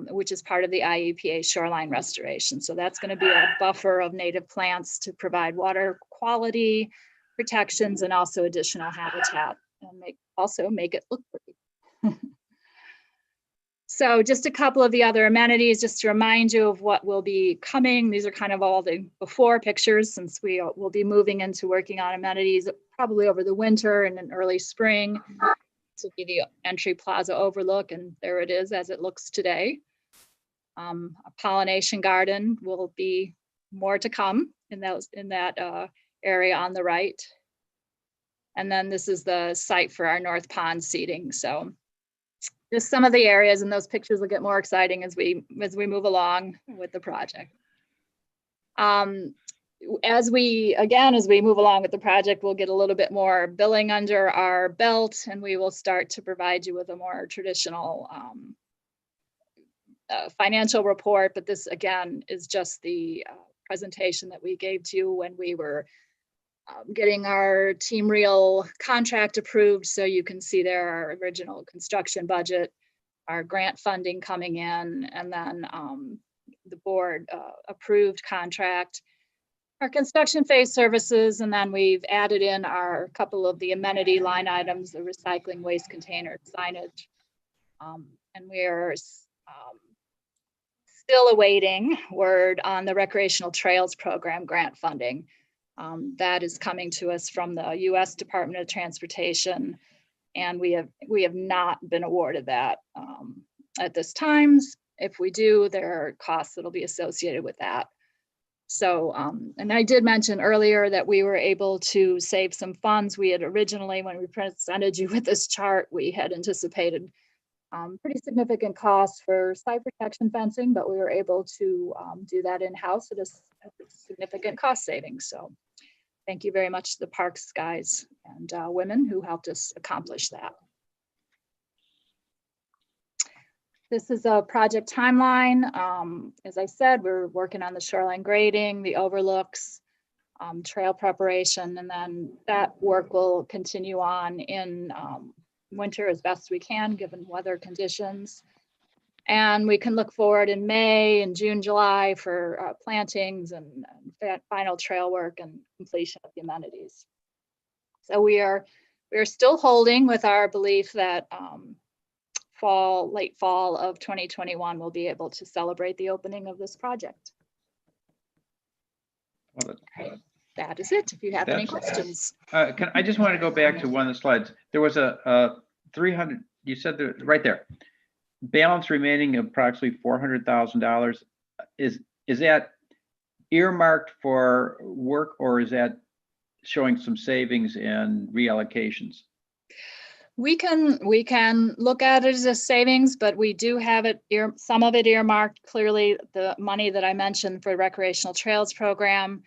which is part of the IEPA shoreline restoration. So that's going to be a buffer of native plants to provide water quality protections and also additional habitat, and also make it look pretty. So just a couple of the other amenities, just to remind you of what will be coming. These are kind of all the before pictures, since we will be moving into working on amenities probably over the winter and in early spring. This will be the entry plaza overlook, and there it is as it looks today. A pollination garden will be more to come in that area on the right. And then this is the site for our North Pond seating. So just some of the areas, and those pictures will get more exciting as we move along with the project. As we move along with the project, we'll get a little bit more billing under our belt, and we will start to provide you with a more traditional financial report. But this, again, is just the presentation that we gave to you when we were getting our Team Real contract approved. So you can see there our original construction budget, our grant funding coming in, and then the board approved contract, our construction phase services, and then we've added in our couple of the amenity line items, the recycling, waste container, signage. And we're still awaiting word on the recreational trails program grant funding. That is coming to us from the U.S. Department of Transportation, and we have not been awarded that at this time. If we do, there are costs that'll be associated with that. So, and I did mention earlier that we were able to save some funds. We had originally, when we presented you with this chart, we had anticipated pretty significant costs for site protection fencing, but we were able to do that in-house at a significant cost savings. So thank you very much to the parks guys and women who helped us accomplish that. This is a project timeline. As I said, we're working on the shoreline grading, the overlooks, trail preparation, and then that work will continue on in winter as best we can, given weather conditions. And we can look forward in May and June, July for plantings and final trail work and completion of the amenities. So we are still holding with our belief that late fall of 2021, we'll be able to celebrate the opening of this project. Love it. That is it. If you have any questions. I just want to go back to one of the slides. There was a 300, you said that right there, balance remaining of approximately $400,000. Is that earmarked for work, or is that showing some savings and reallocations? We can look at it as a savings, but we do have it some of it earmarked. Clearly, the money that I mentioned for the recreational trails program.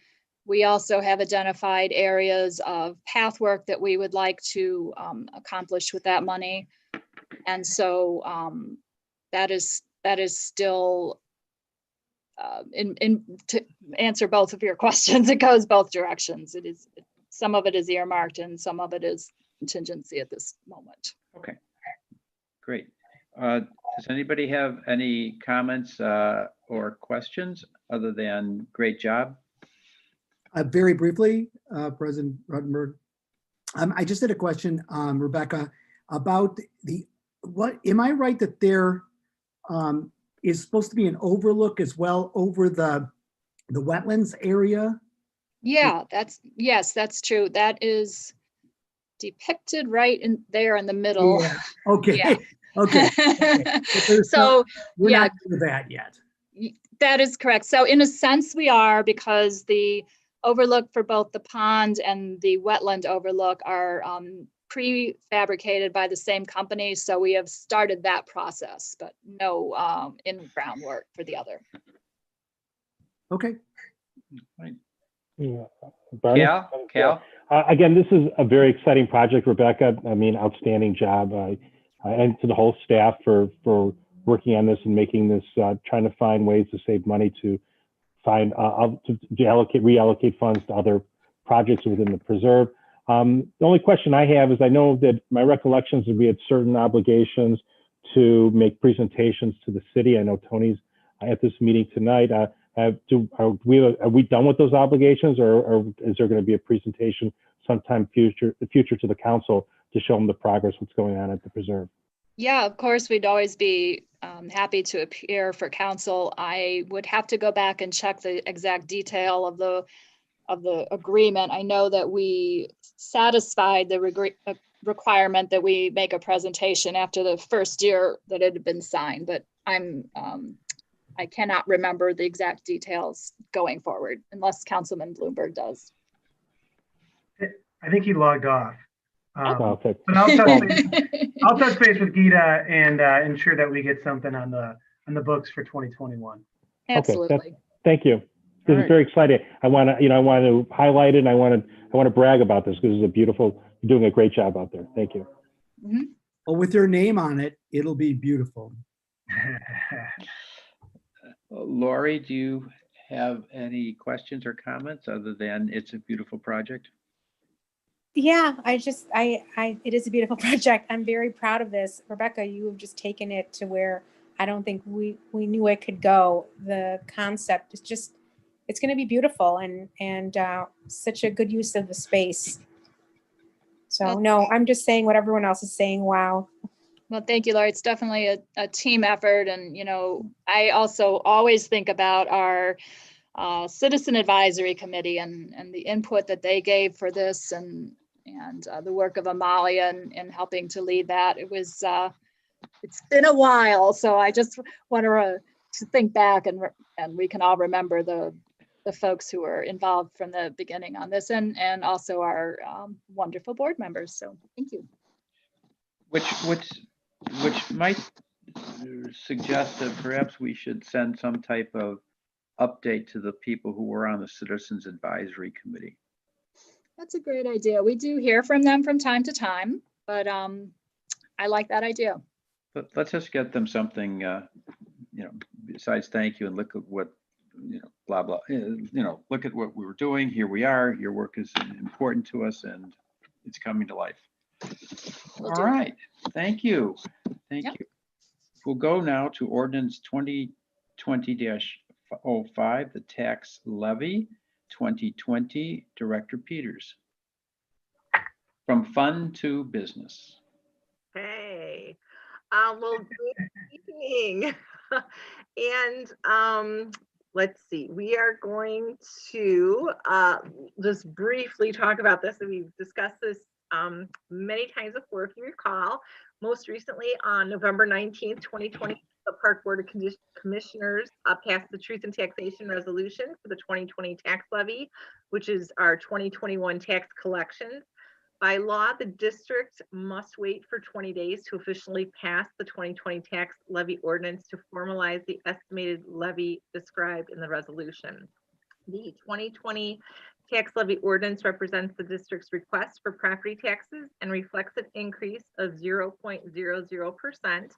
We also have identified areas of path work that we would like to accomplish with that money, and so that is still to answer both of your questions. It goes both directions. Some of it is earmarked and some of it is contingency at this moment. Okay, great. Does anybody have any comments or questions other than great job? Very briefly, President Ruttenberg, I just had a question, Rebecca, about am I right that there is supposed to be an overlook as well over the wetlands area? Yeah, yes, that's true. That is depicted right in there in the middle. Yeah. Okay. Yeah. Okay. So we're yeah, not doing that yet. that is correct. So in a sense we are, because the overlook for both the pond and the wetland overlook are prefabricated by the same company. So we have started that process, but no in-ground work for the other. Okay. Right. Yeah. Barney? Cal? Again, this is a very exciting project, Rebecca. I mean, outstanding job. And to the whole staff for working on this and making this, trying to find ways to save money to find, reallocate funds to other projects within the preserve. The only question I have is I know that my recollections is we had certain obligations to make presentations to the city. I know Tony's at this meeting tonight. Are we done with those obligations, or is there going to be a presentation sometime future to the council to show them the progress, what's going on at the preserve? Yeah, of course, we'd always be happy to appear for council. I would have to go back and check the exact detail of the agreement. I know that we satisfied the requirement that we make a presentation after the first year that it had been signed, but I cannot remember the exact details going forward unless Councilman Bloomberg does. I think he logged off. Okay. But I'll touch base with Gita and ensure that we get something on the books for 2021. Absolutely. Okay, thank you. This All is very exciting. I want to highlight it, and I want to brag about this because it's you're doing a great job out there. Thank you. Mm-hmm. Well, with your name on it, it'll be beautiful. Lori, do you have any questions or comments other than it's a beautiful project? Yeah, it is a beautiful project. I'm very proud of this. Rebecca, you have just taken it to where I don't think we knew it could go. The concept is just, it's going to be beautiful and such a good use of the space. So no, I'm just saying what everyone else is saying. Wow. Well, thank you, Laura. It's definitely a team effort. And, I also always think about our Citizen Advisory Committee and the input that they gave for this and the work of Amalia and helping to lead that. It was, it's been a while. So I just want to think back and we can all remember the folks who were involved from the beginning on this and also our wonderful board members. So thank you. Which might suggest that perhaps we should send some type of update to the people who were on the Citizens Advisory Committee. That's a great idea. We do hear from them from time to time, but I like that idea. But let's just get them something, besides thank you and look at what, blah, blah, look at what we were doing. Here we are. Your work is important to us and it's coming to life. All right. Thank you. Thank you. We'll go now to ordinance 2020-05, the tax levy, 2020, Director Peters. From fun to business. Hey, well, good evening. And let's see, we are going to just briefly talk about this. And we've discussed this many times before, if you recall. Most recently on November 19th, 2020, the Park Board of Commissioners passed the Truth in Taxation Resolution for the 2020 tax levy, which is our 2021 tax collections. By law, the district must wait for 20 days to officially pass the 2020 tax levy ordinance to formalize the estimated levy described in the resolution. The 2020 tax levy ordinance represents the district's request for property taxes and reflects an increase of 0.00%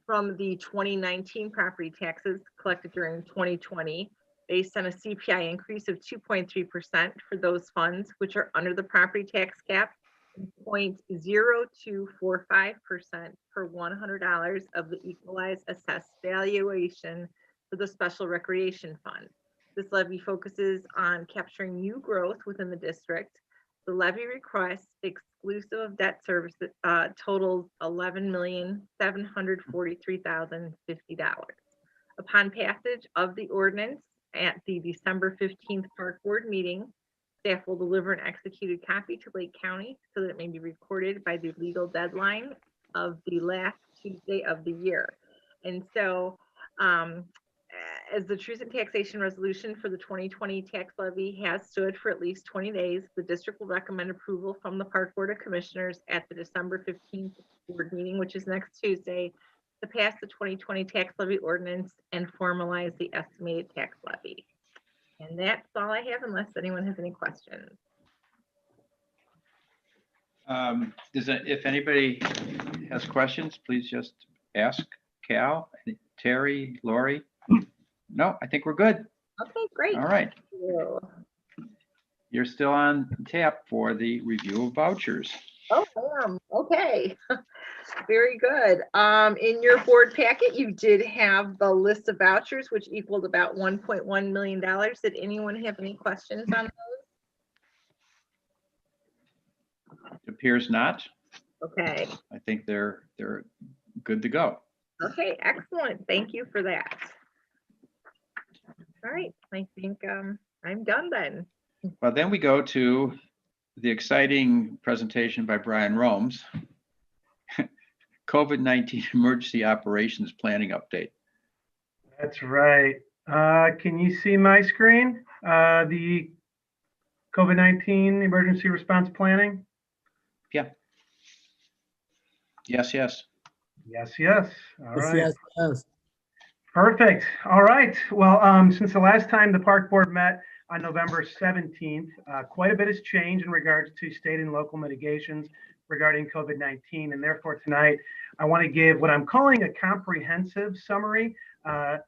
from the 2019 property taxes collected during 2020, based on a CPI increase of 2.3% for those funds which are under the property tax cap, and 0.0245% per $100 of the equalized assessed valuation for the special recreation fund. This levy focuses on capturing new growth within the district. The levy request, exclusive of debt service, totals $11,743,050. Upon passage of the ordinance at the December 15th Park Board meeting, staff will deliver an executed copy to Lake County so that it may be recorded by the legal deadline of the last Tuesday of the year. And so, as the Truth in Taxation Resolution for the 2020 tax levy has stood for at least 20 days, the district will recommend approval from the Park Board of Commissioners at the December 15th board meeting, which is next Tuesday, to pass the 2020 tax levy ordinance and formalize the estimated tax levy. And that's all I have, unless anyone has any questions. If anybody has questions, please just ask Cal, Terry, Lori? No, I think we're good. Okay, great. All right. Cool. You're still on tap for the review of vouchers. Oh, I am. Okay. Very good. In your board packet, you did have the list of vouchers, which equaled about $1.1 million. Did anyone have any questions on those? It appears not. Okay. I think they're good to go. Okay, excellent. Thank you for that. All right, I think I'm done then. Well, then we go to the exciting presentation by Brian Romes, COVID-19 Emergency Operations Planning Update. That's right. Can you see my screen? The COVID-19 emergency response planning? Yeah. Yes, yes. Yes, yes. All right. Yes, yes. Perfect. All right. Well, since the last time the park board met on November 17th, quite a bit has changed in regards to state and local mitigations regarding COVID-19. And therefore tonight, I want to give what I'm calling a comprehensive summary. I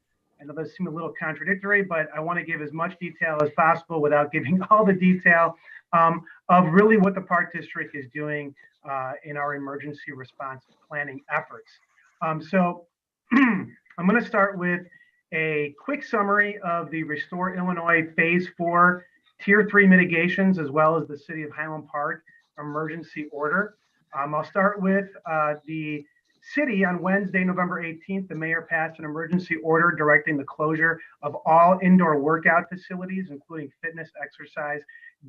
know those seem a little contradictory, but I want to give as much detail as possible without giving all the detail of really what the park district is doing in our emergency response planning efforts. So I'm going to start with a quick summary of the Restore Illinois Phase 4 Tier 3 mitigations, as well as the City of Highland Park emergency order. I'll start with the city. On Wednesday, November 18th, the mayor passed an emergency order directing the closure of all indoor workout facilities, including fitness, exercise,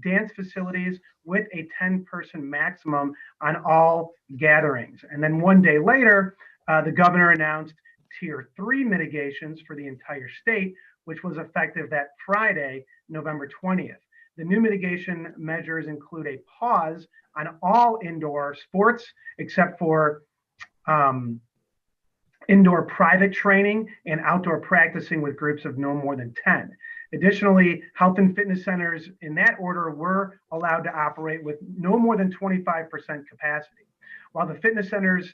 dance facilities, with a 10-person maximum on all gatherings. And then one day later, the governor announced Tier 3 mitigations for the entire state, which was effective that Friday, November 20th. The new mitigation measures include a pause on all indoor sports except for indoor private training and outdoor practicing with groups of no more than 10. Additionally, health and fitness centers in that order were allowed to operate with no more than 25% capacity. While the fitness centers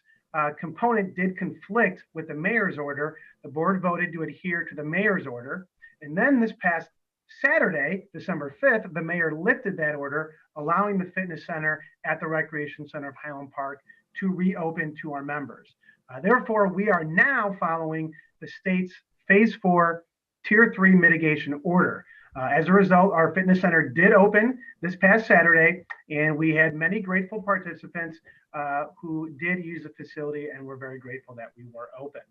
component did conflict with the mayor's order, the board voted to adhere to the mayor's order. And then this past Saturday, December 5th, the mayor lifted that order, allowing the fitness center at the Recreation Center of Highland Park to reopen to our members. Therefore, we are now following the state's Phase 4 Tier 3 mitigation order. As a result, our fitness center did open this past Saturday, and we had many grateful participants who did use the facility, and we're very grateful that we were open.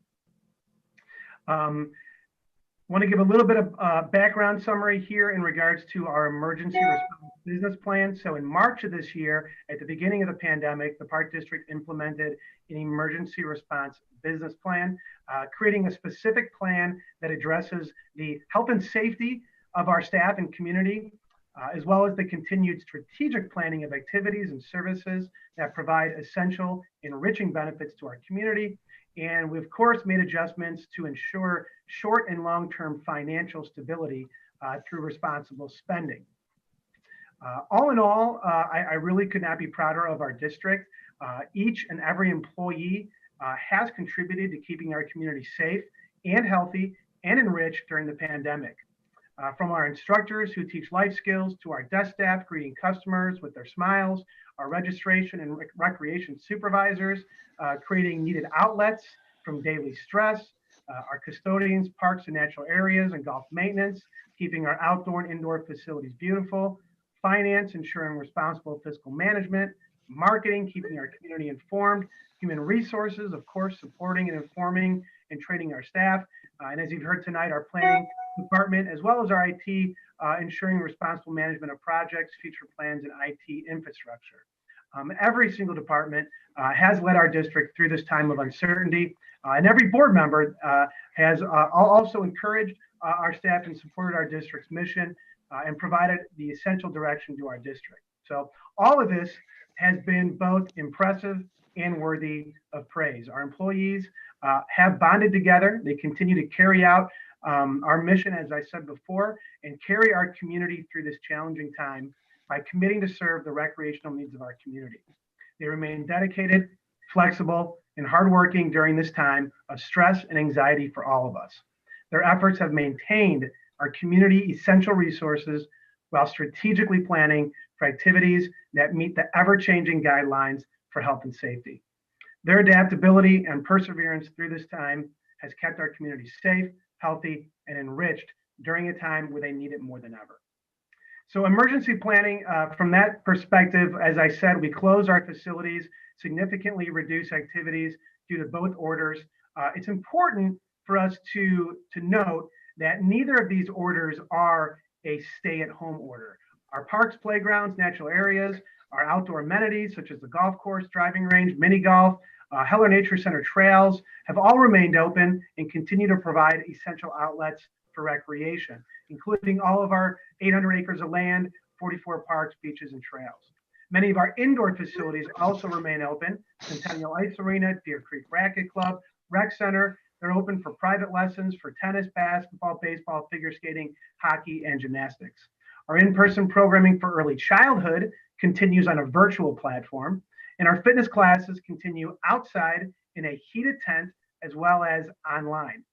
Want to give a little bit of background summary here in regards to our emergency response business plan. So in March of this year, at the beginning of the pandemic, the Park District implemented an emergency response business plan, creating a specific plan that addresses the health and safety of our staff and community, as well as the continued strategic planning of activities and services that provide essential, enriching benefits to our community. And we, of course, made adjustments to ensure short and long-term financial stability through responsible spending. All in all, I really could not be prouder of our district. Each and every employee has contributed to keeping our community safe and healthy and enriched during the pandemic. From our instructors who teach life skills to our desk staff greeting customers with their smiles, our registration and recreation supervisors creating needed outlets from daily stress, our custodians, parks and natural areas and golf maintenance, keeping our outdoor and indoor facilities beautiful, finance, ensuring responsible fiscal management, marketing, keeping our community informed, human resources, of course, supporting and informing and training our staff. And as you've heard tonight, our planning department, as well as our IT, ensuring responsible management of projects, future plans, and IT infrastructure. Every single department has led our district through this time of uncertainty, and every board member has also encouraged our staff and supported our district's mission and provided the essential direction to our district. So all of this has been both impressive and worthy of praise. Our employees have bonded together. They continue to carry out our mission, as I said before, and carry our community through this challenging time by committing to serve the recreational needs of our community. They remain dedicated, flexible, and hardworking during this time of stress and anxiety for all of us. Their efforts have maintained our community essential resources while strategically planning for activities that meet the ever-changing guidelines for health and safety. Their adaptability and perseverance through this time has kept our community safe, healthy, and enriched during a time where they need it more than ever. So emergency planning, from that perspective, as I said, we close our facilities, significantly reduce activities due to both orders. It's important for us to note that neither of these orders are a stay-at-home order. Our parks, playgrounds, natural areas, our outdoor amenities such as the golf course, driving range, mini golf, Heller Nature Center trails have all remained open and continue to provide essential outlets for recreation, including all of our 800 acres of land, 44 parks, beaches, and trails. Many of our indoor facilities also remain open. Centennial Ice Arena, Deer Creek Racquet Club, Rec Center, they're open for private lessons for tennis, basketball, baseball, figure skating, hockey, and gymnastics. Our in-person programming for early childhood continues on a virtual platform, and our fitness classes continue outside in a heated tent as well as online.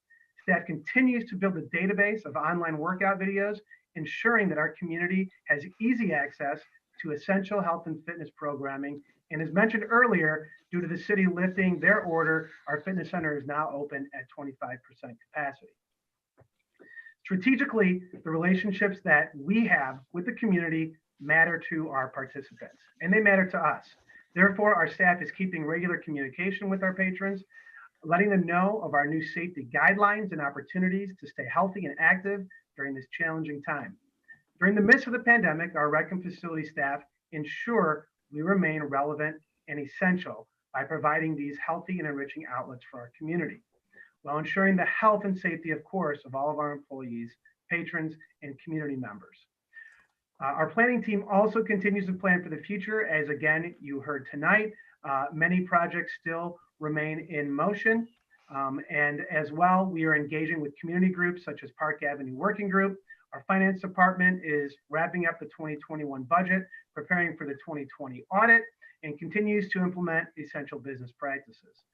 Staff continues to build a database of online workout videos, ensuring that our community has easy access to essential health and fitness programming. And as mentioned earlier, due to the city lifting their order, our fitness center is now open at 25% capacity. Strategically, the relationships that we have with the community matter to our participants, and they matter to us. Therefore, our staff is keeping regular communication with our patrons, letting them know of our new safety guidelines and opportunities to stay healthy and active during this challenging time. During the midst of the pandemic, our rec and facility staff ensure we remain relevant and essential by providing these healthy and enriching outlets for our community, while ensuring the health and safety, of course, of all of our employees, patrons, and community members. Our planning team also continues to plan for the future, as again, you heard tonight. Many projects still remain in motion. And as well, we are engaging with community groups such as Park Avenue Working Group. Our finance department is wrapping up the 2021 budget, preparing for the 2020 audit, and continues to implement essential business practices.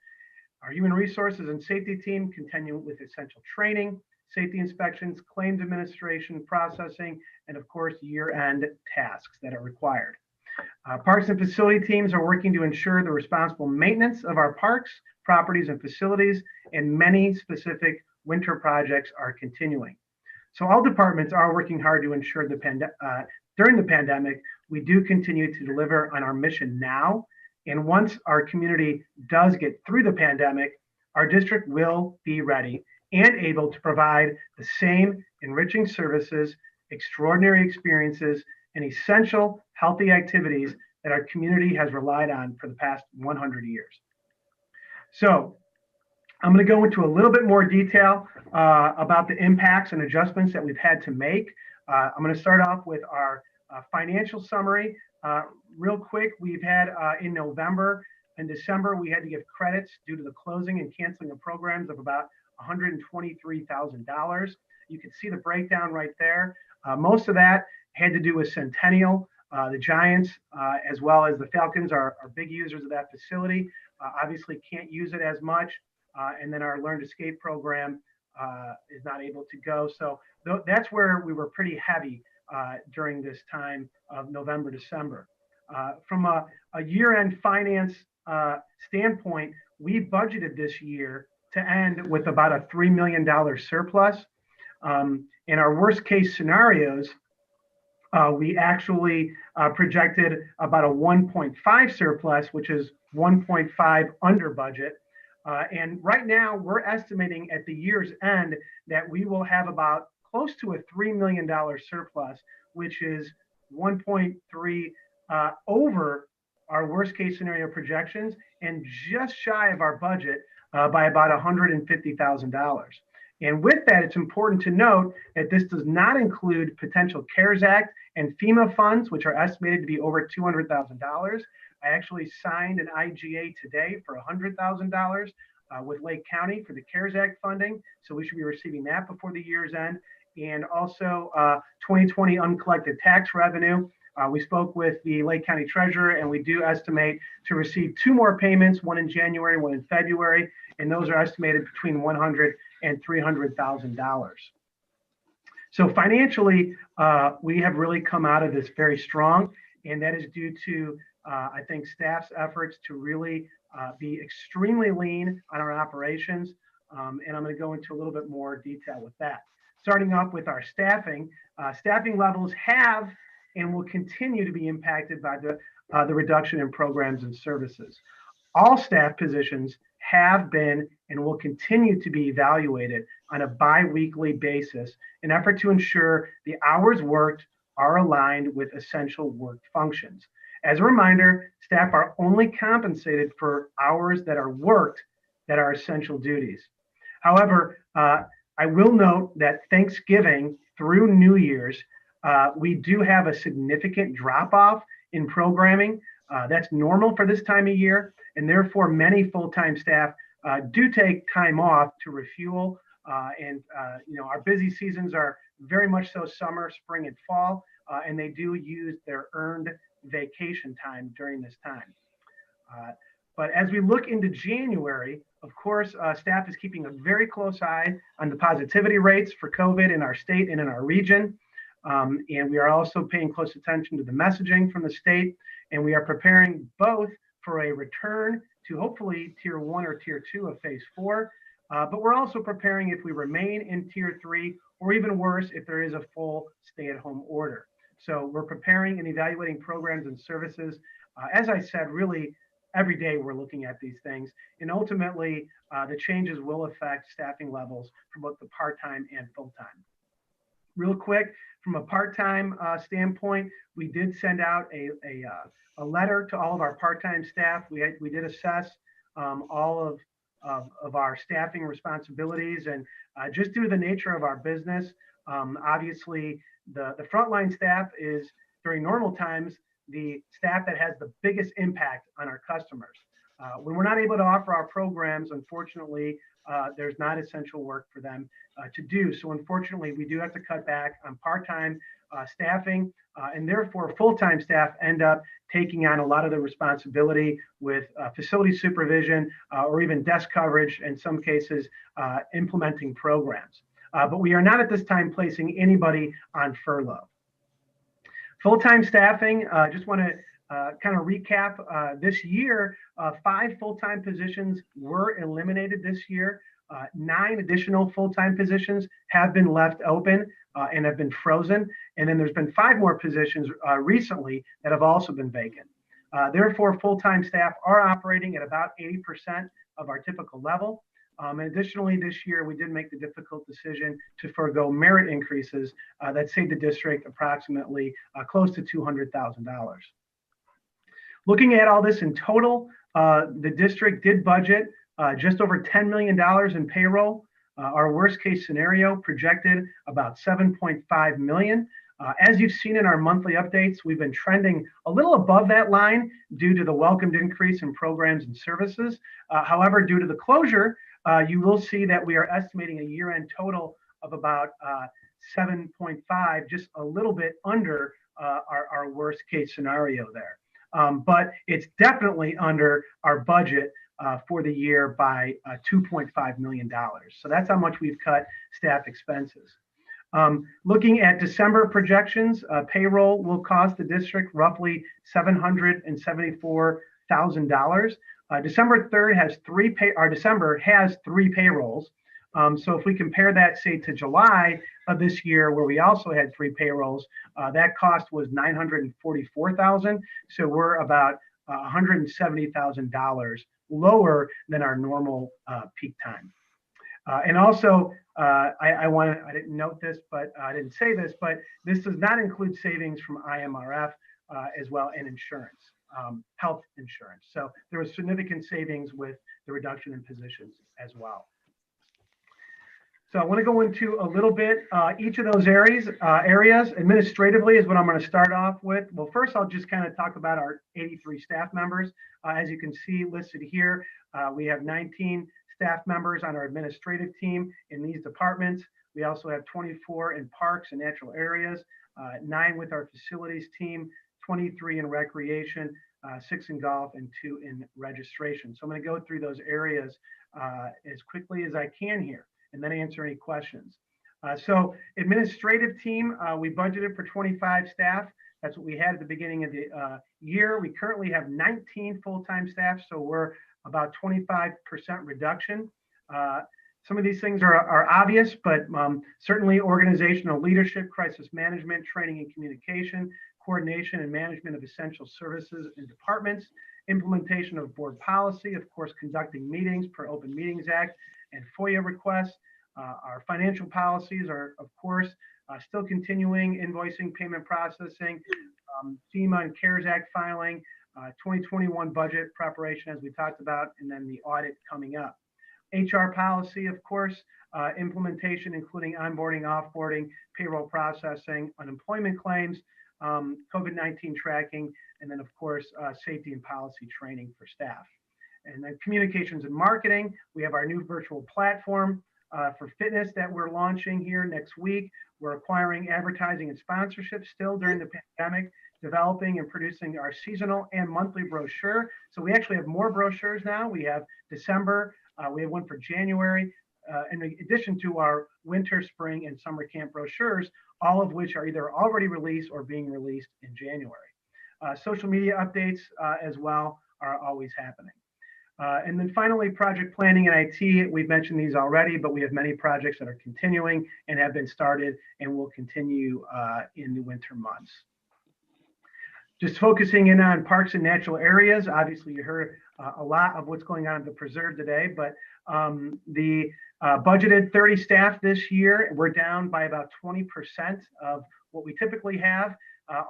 Our human resources and safety team continue with essential training, safety inspections, claims administration, processing, and of course, year-end tasks that are required. Parks and facility teams are working to ensure the responsible maintenance of our parks, properties, and facilities, and many specific winter projects are continuing. So all departments are working hard to ensure during the pandemic, we do continue to deliver on our mission now. And once our community does get through the pandemic, our district will be ready and able to provide the same enriching services, extraordinary experiences, and essential healthy activities that our community has relied on for the past 100 years. So I'm going to go into a little bit more detail about the impacts and adjustments that we've had to make. I'm going to start off with our financial summary. Real quick, we've had in November and December, we had to give credits due to the closing and canceling of programs of about $123,000. You can see the breakdown right there. Most of that had to do with Centennial. The Giants, as well as the Falcons, are big users of that facility. Obviously can't use it as much. And then our Learn to Skate program is not able to go. So that's where we were pretty heavy during this time of November, December. From a year-end finance standpoint, we budgeted this year to end with about a $3 million surplus. In our worst case scenarios, we actually projected about a 1.5 surplus, which is 1.5 under budget. And right now we're estimating at the year's end that we will have about close to a $3 million surplus, which is 1.3 over our worst case scenario projections and just shy of our budget by about $150,000. And with that, it's important to note that this does not include potential CARES Act and FEMA funds, which are estimated to be over $200,000. I actually signed an IGA today for $100,000 with Lake County for the CARES Act funding. So we should be receiving that before the year's end. And also 2020 uncollected tax revenue We spoke with the Lake County Treasurer, and we do estimate to receive 2 more payments, one in January, one in February, and those are estimated between $100,000 and $300,000. So financially, we have really come out of this very strong, and that is due to, I think, staff's efforts to really be extremely lean on our operations. And I'm going to go into a little bit more detail with that. Starting off with our staffing, staffing levels have and will continue to be impacted by the reduction in programs and services. All staff positions have been and will continue to be evaluated on a bi-weekly basis in effort to ensure the hours worked are aligned with essential work functions. As a reminder, staff are only compensated for hours that are worked that are essential duties. However, I will note that Thanksgiving through New Year's, we do have a significant drop-off in programming. That's normal for this time of year, and therefore many full-time staff do take time off to refuel. Our busy seasons are very much so summer, spring, and fall, and they do use their earned vacation time during this time. But as we look into January, of course, staff is keeping a very close eye on the positivity rates for COVID in our state and in our region. And we are also paying close attention to the messaging from the state, and we are preparing both for a return to hopefully tier 1 or tier 2 of phase 4. But we're also preparing if we remain in tier 3, or even worse, if there is a full stay-at-home order. So we're preparing and evaluating programs and services. As I said, really every day we're looking at these things, and ultimately the changes will affect staffing levels for both the part-time and full-time. Real quick, from a part-time standpoint, we did send out a letter to all of our part-time staff. We did assess all of our staffing responsibilities, and just due to the nature of our business, obviously the frontline staff is, during normal times, the staff that has the biggest impact on our customers. When we're not able to offer our programs, unfortunately, there's not essential work for them to do. So unfortunately, we do have to cut back on part-time staffing, and therefore full-time staff end up taking on a lot of the responsibility with facility supervision or even desk coverage, in some cases implementing programs. But we are not at this time placing anybody on furlough. Full-time staffing, just want to kind of recap this year, 5 full-time positions were eliminated this year. 9 additional full-time positions have been left open and have been frozen. And then there's been 5 more positions recently that have also been vacant. Therefore, full-time staff are operating at about 80% of our typical level. And additionally, this year, we did make the difficult decision to forego merit increases that saved the district approximately close to $200,000. Looking at all this in total, the district did budget just over $10 million in payroll. Our worst case scenario projected about $7.5 million. As you've seen in our monthly updates, we've been trending a little above that line due to the welcomed increase in programs and services. However, due to the closure, you will see that we are estimating a year-end total of about 7.5, just a little bit under our worst case scenario there. But it's definitely under our budget for the year by $2.5 million. So that's how much we've cut staff expenses. Looking at December projections, payroll will cost the district roughly $774,000. December 3rd has December has 3 payrolls. So if we compare that, say, to July of this year, where we also had 3 payrolls, that cost was $944,000. So we're about $170,000 lower than our normal peak time. And also, I didn't note this, but I didn't say this, but this does not include savings from IMRF as well, and insurance, health insurance. So there was significant savings with the reduction in positions as well. So I want to go into a little bit each of those areas. Administratively is what I'm going to start off with. Well, first I'll just kind of talk about our 83 staff members. As you can see listed here, we have 19 staff members on our administrative team in these departments. We also have 24 in parks and natural areas, 9 with our facilities team, 23 in recreation, 6 in golf, and 2 in registration. So I'm going to go through those areas as quickly as I can here, and then answer any questions. So administrative team, we budgeted for 25 staff. That's what we had at the beginning of the year. We currently have 19 full-time staff, so we're about 25% reduction. Some of these things are obvious, but certainly organizational leadership, crisis management, training and communication, coordination and management of essential services and departments, implementation of board policy, of course, conducting meetings per Open Meetings Act and FOIA requests. Our financial policies are, of course, still continuing, invoicing, payment processing, FEMA and CARES Act filing, 2021 budget preparation, as we talked about, and then the audit coming up. HR policy, of course, implementation, including onboarding, offboarding, payroll processing, unemployment claims, COVID-19 tracking, and then, of course, safety and policy training for staff. And then communications and marketing, we have our new virtual platform for fitness that we're launching here next week. We're acquiring advertising and sponsorship still during the pandemic, developing and producing our seasonal and monthly brochure. So we actually have more brochures now. We have December, we have one for January, in addition to our winter, spring, and summer camp brochures, all of which are either already released or being released in January. Social media updates as well are always happening. And then finally, project planning and IT. We've mentioned these already, but we have many projects that are continuing and have been started and will continue in the winter months. Just focusing in on parks and natural areas. Obviously, you heard a lot of what's going on at the preserve today, but the budgeted 30 staff this year, we're down by about 20% of what we typically have.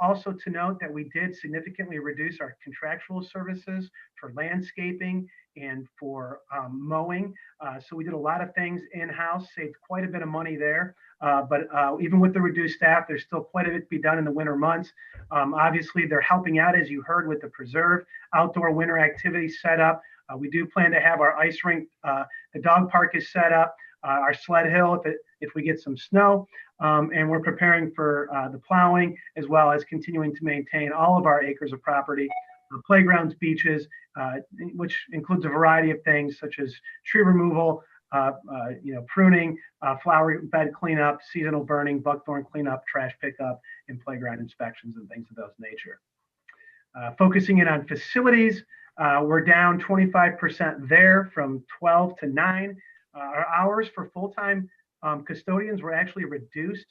Also to note that we did significantly reduce our contractual services for landscaping and for mowing. So we did a lot of things in-house, saved quite a bit of money there. But even with the reduced staff, there's still quite a bit to be done in the winter months. Obviously, they're helping out, as you heard, with the preserve, outdoor winter activities set up. We do plan to have our ice rink, the dog park is set up, our sled hill if we get some snow. And we're preparing for the plowing, as well as continuing to maintain all of our acres of property, playgrounds, beaches, which includes a variety of things such as tree removal, pruning, flower bed cleanup, seasonal burning, buckthorn cleanup, trash pickup, and playground inspections and things of those nature. Focusing in on facilities, we're down 25% there from 12 to 9. Our hours for full-time custodians were actually reduced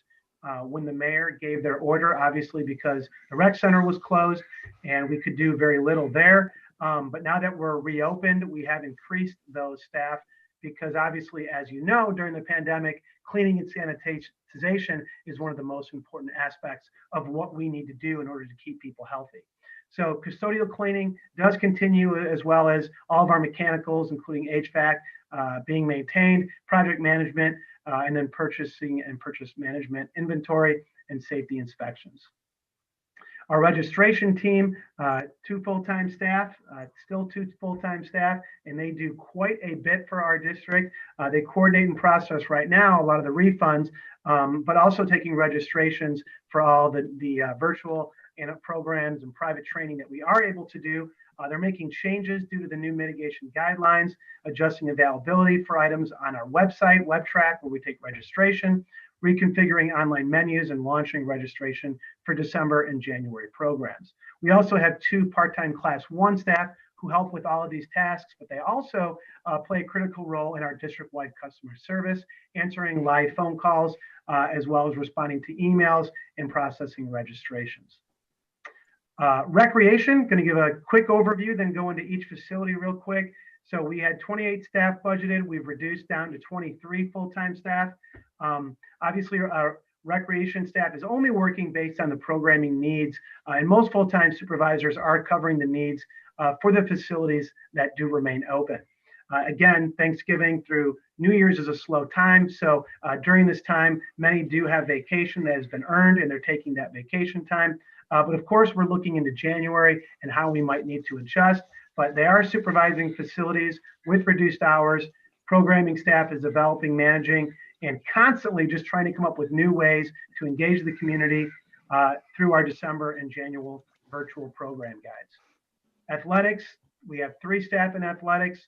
when the mayor gave their order, obviously because the rec center was closed and we could do very little there. But now that we're reopened, we have increased those staff because obviously, as you know, during the pandemic, cleaning and sanitization is one of the most important aspects of what we need to do in order to keep people healthy. So custodial cleaning does continue, as well as all of our mechanicals, including HVAC, being maintained, project management, and then purchasing and purchase management, inventory, and safety inspections. Our registration team, 2 full-time staff, still 2 full-time staff, and they do quite a bit for our district. They coordinate and process right now a lot of the refunds, but also taking registrations for all the virtual and programs and private training that we are able to do. They're making changes due to the new mitigation guidelines, adjusting availability for items on our website, WebTrack, where we take registration, reconfiguring online menus, and launching registration for December and January programs. We also have 2 part-time Class 1 staff who help with all of these tasks, but they also play a critical role in our district-wide customer service, answering live phone calls, as well as responding to emails and processing registrations. Recreation, going to give a quick overview, then go into each facility real quick. So we had 28 staff budgeted. We've reduced down to 23 full-time staff. Obviously, our recreation staff is only working based on the programming needs, and most full-time supervisors are covering the needs for the facilities that do remain open. Again, Thanksgiving through New Year's is a slow time. So during this time, many do have vacation that has been earned, and they're taking that vacation time. But of course, we're looking into January and how we might need to adjust. But they are supervising facilities with reduced hours. Programming staff is developing, managing, and constantly just trying to come up with new ways to engage the community through our December and January virtual program guides. Athletics, we have 3 staff in athletics.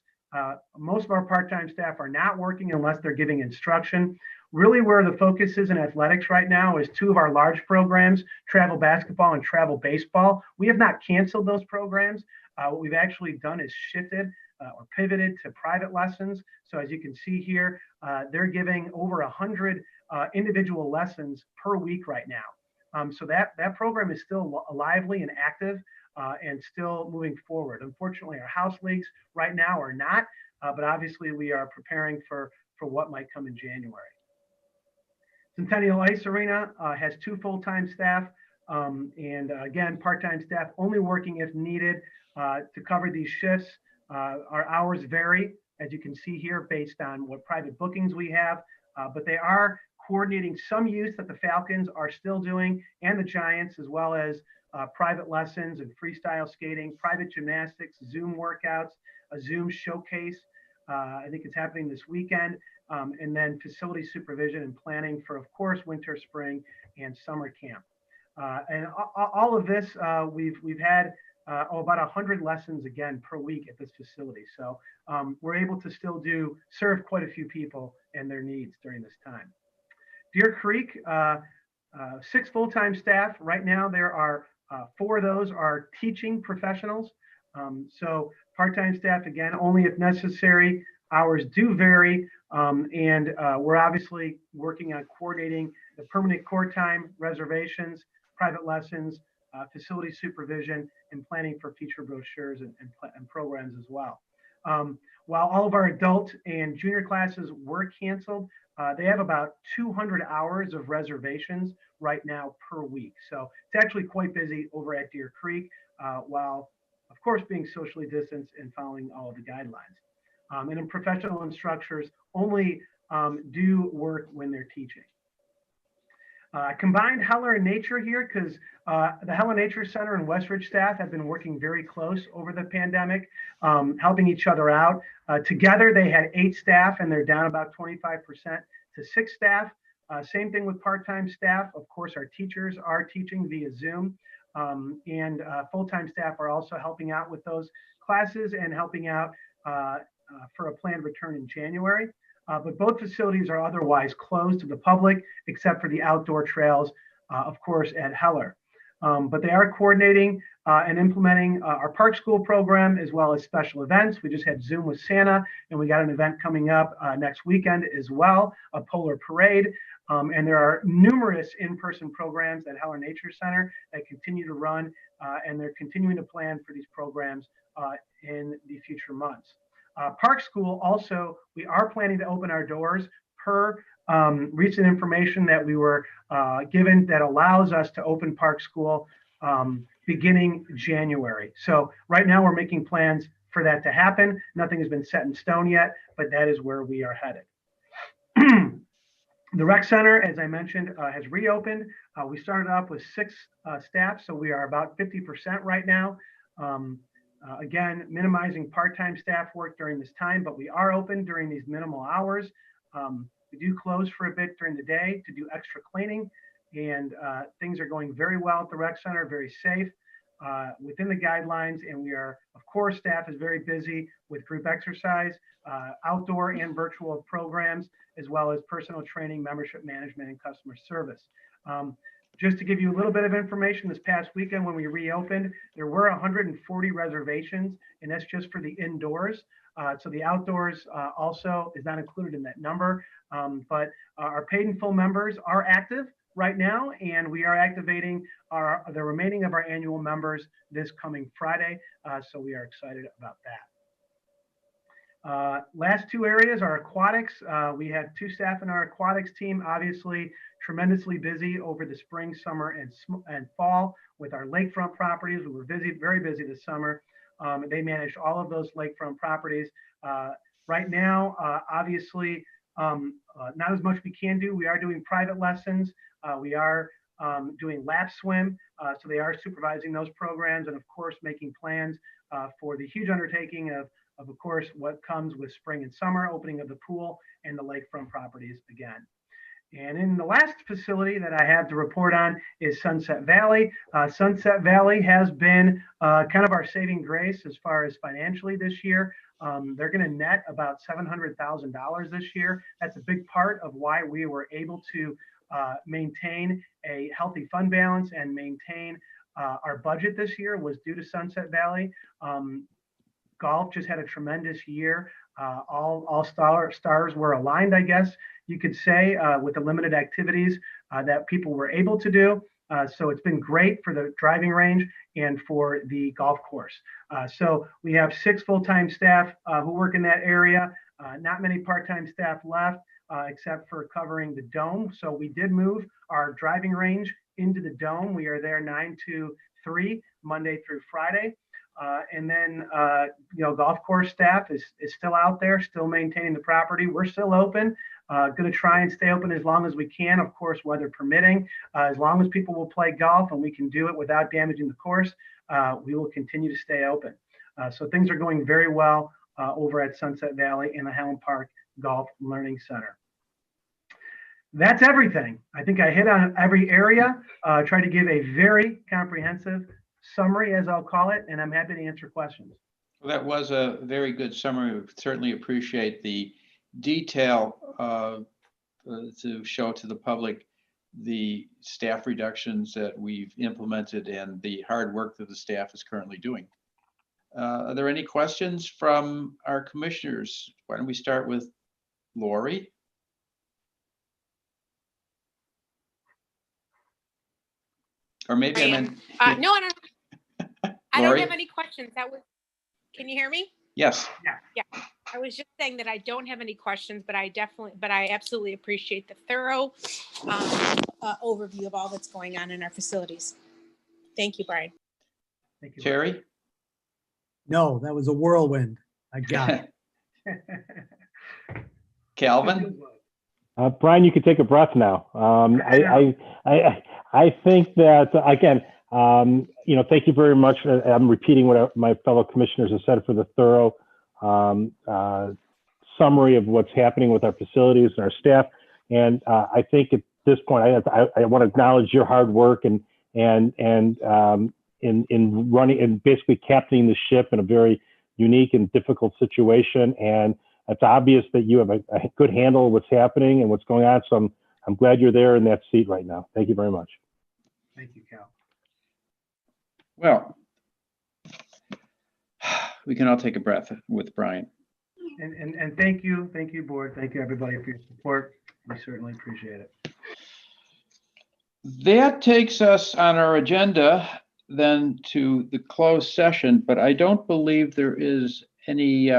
Most of our part-time staff are not working unless they're giving instruction. Really where the focus is in athletics right now is 2 of our large programs, travel basketball and travel baseball. We have not canceled those programs. What we've actually done is shifted or pivoted to private lessons. So as you can see here, they're giving over 100 individual lessons per week right now. So that program is still lively and active and still moving forward. Unfortunately, our house leagues right now are not, but obviously we are preparing for what might come in January. Centennial Ice Arena has 2 full-time staff and again, part-time staff only working if needed to cover these shifts. Our hours vary, as you can see here, based on what private bookings we have, but they are coordinating some use that the Falcons are still doing and the Giants, as well as private lessons and freestyle skating, private gymnastics, Zoom workouts, a Zoom showcase. I think it's happening this weekend. And then facility supervision and planning for, of course, winter, spring, and summer camp. And all of this, we've had about 100 lessons again per week at this facility. So we're able to still serve quite a few people and their needs during this time. Deer Creek, 6 full-time staff. Right now, there are 4 of those are teaching professionals. So part-time staff, again, only if necessary. Hours do vary, and we're obviously working on coordinating the permanent court time, reservations, private lessons, facility supervision, and planning for future brochures and programs as well. While all of our adult and junior classes were canceled, they have about 200 hours of reservations right now per week. So it's actually quite busy over at Deer Creek, while, of course, being socially distanced and following all of the guidelines. And then professional instructors only do work when they're teaching. Combined Heller and Nature here, because the Heller Nature Center and Westridge staff have been working very close over the pandemic, helping each other out. Together, they had 8 staff, and they're down about 25% to 6 staff. Same thing with part-time staff. Of course, our teachers are teaching via Zoom, and full-time staff are also helping out with those classes and helping out for a planned return in January. But both facilities are otherwise closed to the public, except for the outdoor trails, of course, at Heller. But they are coordinating and implementing our Park School program, as well as special events. We just had Zoom with Santa, and we got an event coming up next weekend as well, a polar parade. And there are numerous in-person programs at Heller Nature Center that continue to run, and they're continuing to plan for these programs in the future months. Park School also, we are planning to open our doors per recent information that we were given that allows us to open Park School beginning January. So right now we're making plans for that to happen. Nothing has been set in stone yet, but that is where we are headed. The rec center, as I mentioned, has reopened. We started off with 6 staff, so we are about 50% right now. Again, minimizing part-time staff work during this time, but we are open during these minimal hours. We do close for a bit during the day to do extra cleaning, and things are going very well at the rec center, very safe within the guidelines. And we are, of course, staff is very busy with group exercise, outdoor and virtual programs, as well as personal training, membership management, and customer service. Just to give you a little bit of information, this past weekend when we reopened, there were 140 reservations, and that's just for the indoors. So the outdoors also is not included in that number. But our paid and full members are active right now, and we are activating the remaining of our annual members this coming Friday. So we are excited about that. Last 2 areas are aquatics. We have 2 staff in our aquatics team, obviously tremendously busy over the spring, summer, and fall with our lakefront properties. We were busy, very busy this summer. They managed all of those lakefront properties. Right now, obviously, not as much we can do. We are doing private lessons. We are doing lap swim. So they are supervising those programs and, of course, making plans for the huge undertaking of course, what comes with spring and summer, opening of the pool and the lakefront properties again. And in the last facility that I have to report on is Sunset Valley. Sunset Valley has been kind of our saving grace as far as financially this year. They're going to net about $700,000 this year. That's a big part of why we were able to maintain a healthy fund balance and maintain our budget this year was due to Sunset Valley. Golf just had a tremendous year. All stars were aligned, I guess you could say, with the limited activities that people were able to do. So it's been great for the driving range and for the golf course. So we have 6 full-time staff who work in that area. Not many part-time staff left, except for covering the dome. So we did move our driving range into the dome. We are there 9 to 3, Monday through Friday. And then, golf course staff is still out there, still maintaining the property. We're still open, going to try and stay open as long as we can, of course, weather permitting. As long as people will play golf and we can do it without damaging the course, we will continue to stay open. So things are going very well over at Sunset Valley and the Highland Park Golf Learning Center. That's everything. I think I hit on every area, tried to give a very comprehensive summary, as I'll call it, and I'm happy to answer questions. Well, that was a very good summary. We certainly appreciate the detail to show to the public the staff reductions that we've implemented and the hard work that the staff is currently doing. Are there any questions from our commissioners? Why don't we start with Lori? Or maybe I meant. No, I don't. I don't Lori? have any questions. Can you hear me? Yes. Yeah. I was just saying that I don't have any questions, but I absolutely appreciate the thorough overview of all that's going on in our facilities. Thank you, Brian. Thank you. Terry? No, that was a whirlwind. I got it. Calvin? Brian, you can take a breath now. I think that, again, thank you very much. I'm repeating what my fellow commissioners have said for the thorough summary of what's happening with our facilities and our staff. And I think at this point, I want to acknowledge your hard work and in running and basically captaining the ship in a very unique and difficult situation. And it's obvious that you have a good handle of what's happening and what's going on. So I'm glad you're there in that seat right now. Thank you very much. Thank you, Cal. Well, we can all take a breath with Brian. And thank you, board. Thank you, everybody, for your support. We certainly appreciate it. That takes us on our agenda then to the closed session, but I don't believe there is any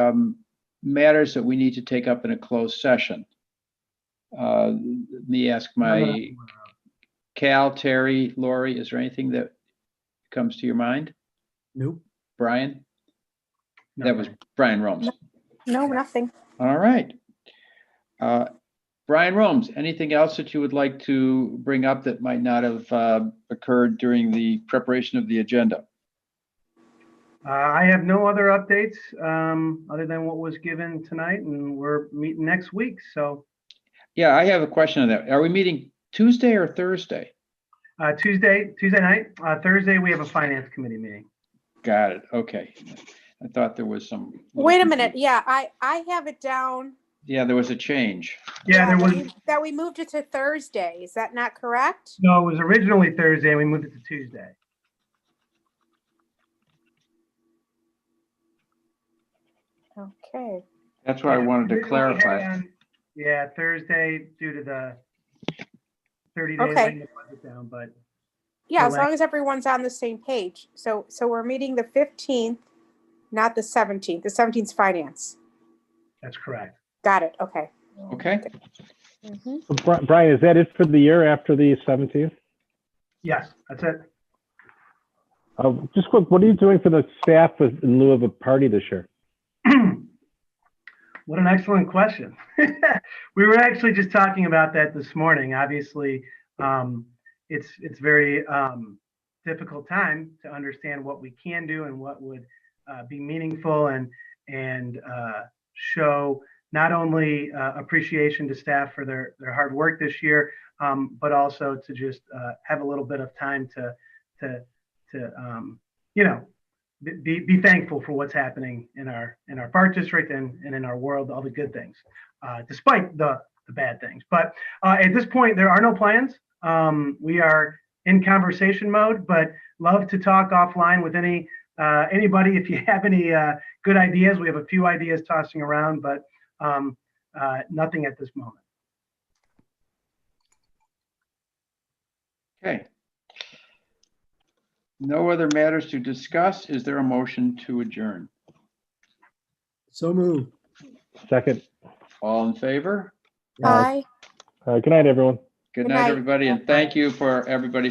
matters that we need to take up in a closed session. Let me ask my Cal, Terry, Lori, is there anything that comes to your mind? Nope. Brian? No, That was Brian Romes. No, nothing. All right. Brian Romes, anything else that you would like to bring up that might not have occurred during the preparation of the agenda? I have no other updates other than what was given tonight, and we're meeting next week. So, Yeah, I have a question on that. Are we meeting Tuesday or Thursday? Tuesday night. Thursday we have a finance committee meeting. Got it. Okay. I thought there was some. Wait a minute. Yeah, I have it down. Yeah, there was a change. Yeah, there was. That we moved it to Thursday. Is that not correct? No, it was originally Thursday, and we moved it to Tuesday. Okay. That's what I wanted to Originally clarify. had, yeah, Thursday due to the 30 days. Okay. I didn't put it down, but Yeah, as Correct. long as everyone's on the same page. So we're meeting the 15th, not the 17th. The 17th is finance. that's correct. Got it. Okay. Okay. Mhm. So, Brian, is that it for the year after the 17th? Yes, that's it. Just quick, what are you doing for the staff in lieu of a party this year? What an excellent question. We were actually just talking about that this morning. Obviously, it's very difficult time to understand what we can do and what would be meaningful. And and show not only appreciation to staff for their hard work this year, but also to just have a little bit of time to you know, be thankful for what's happening in our park district and in our world, all the good things, despite the bad things. But at this point, there are no plans. We are in conversation mode, but love to talk offline with anybody if you have any good ideas. We have a few ideas tossing around, but nothing at this moment. Okay. No other matters to discuss. Is there a motion to adjourn? So moved. Second. All in favor? Bye. Good night, everyone. Good Good night, night. everybody, and thank you for everybody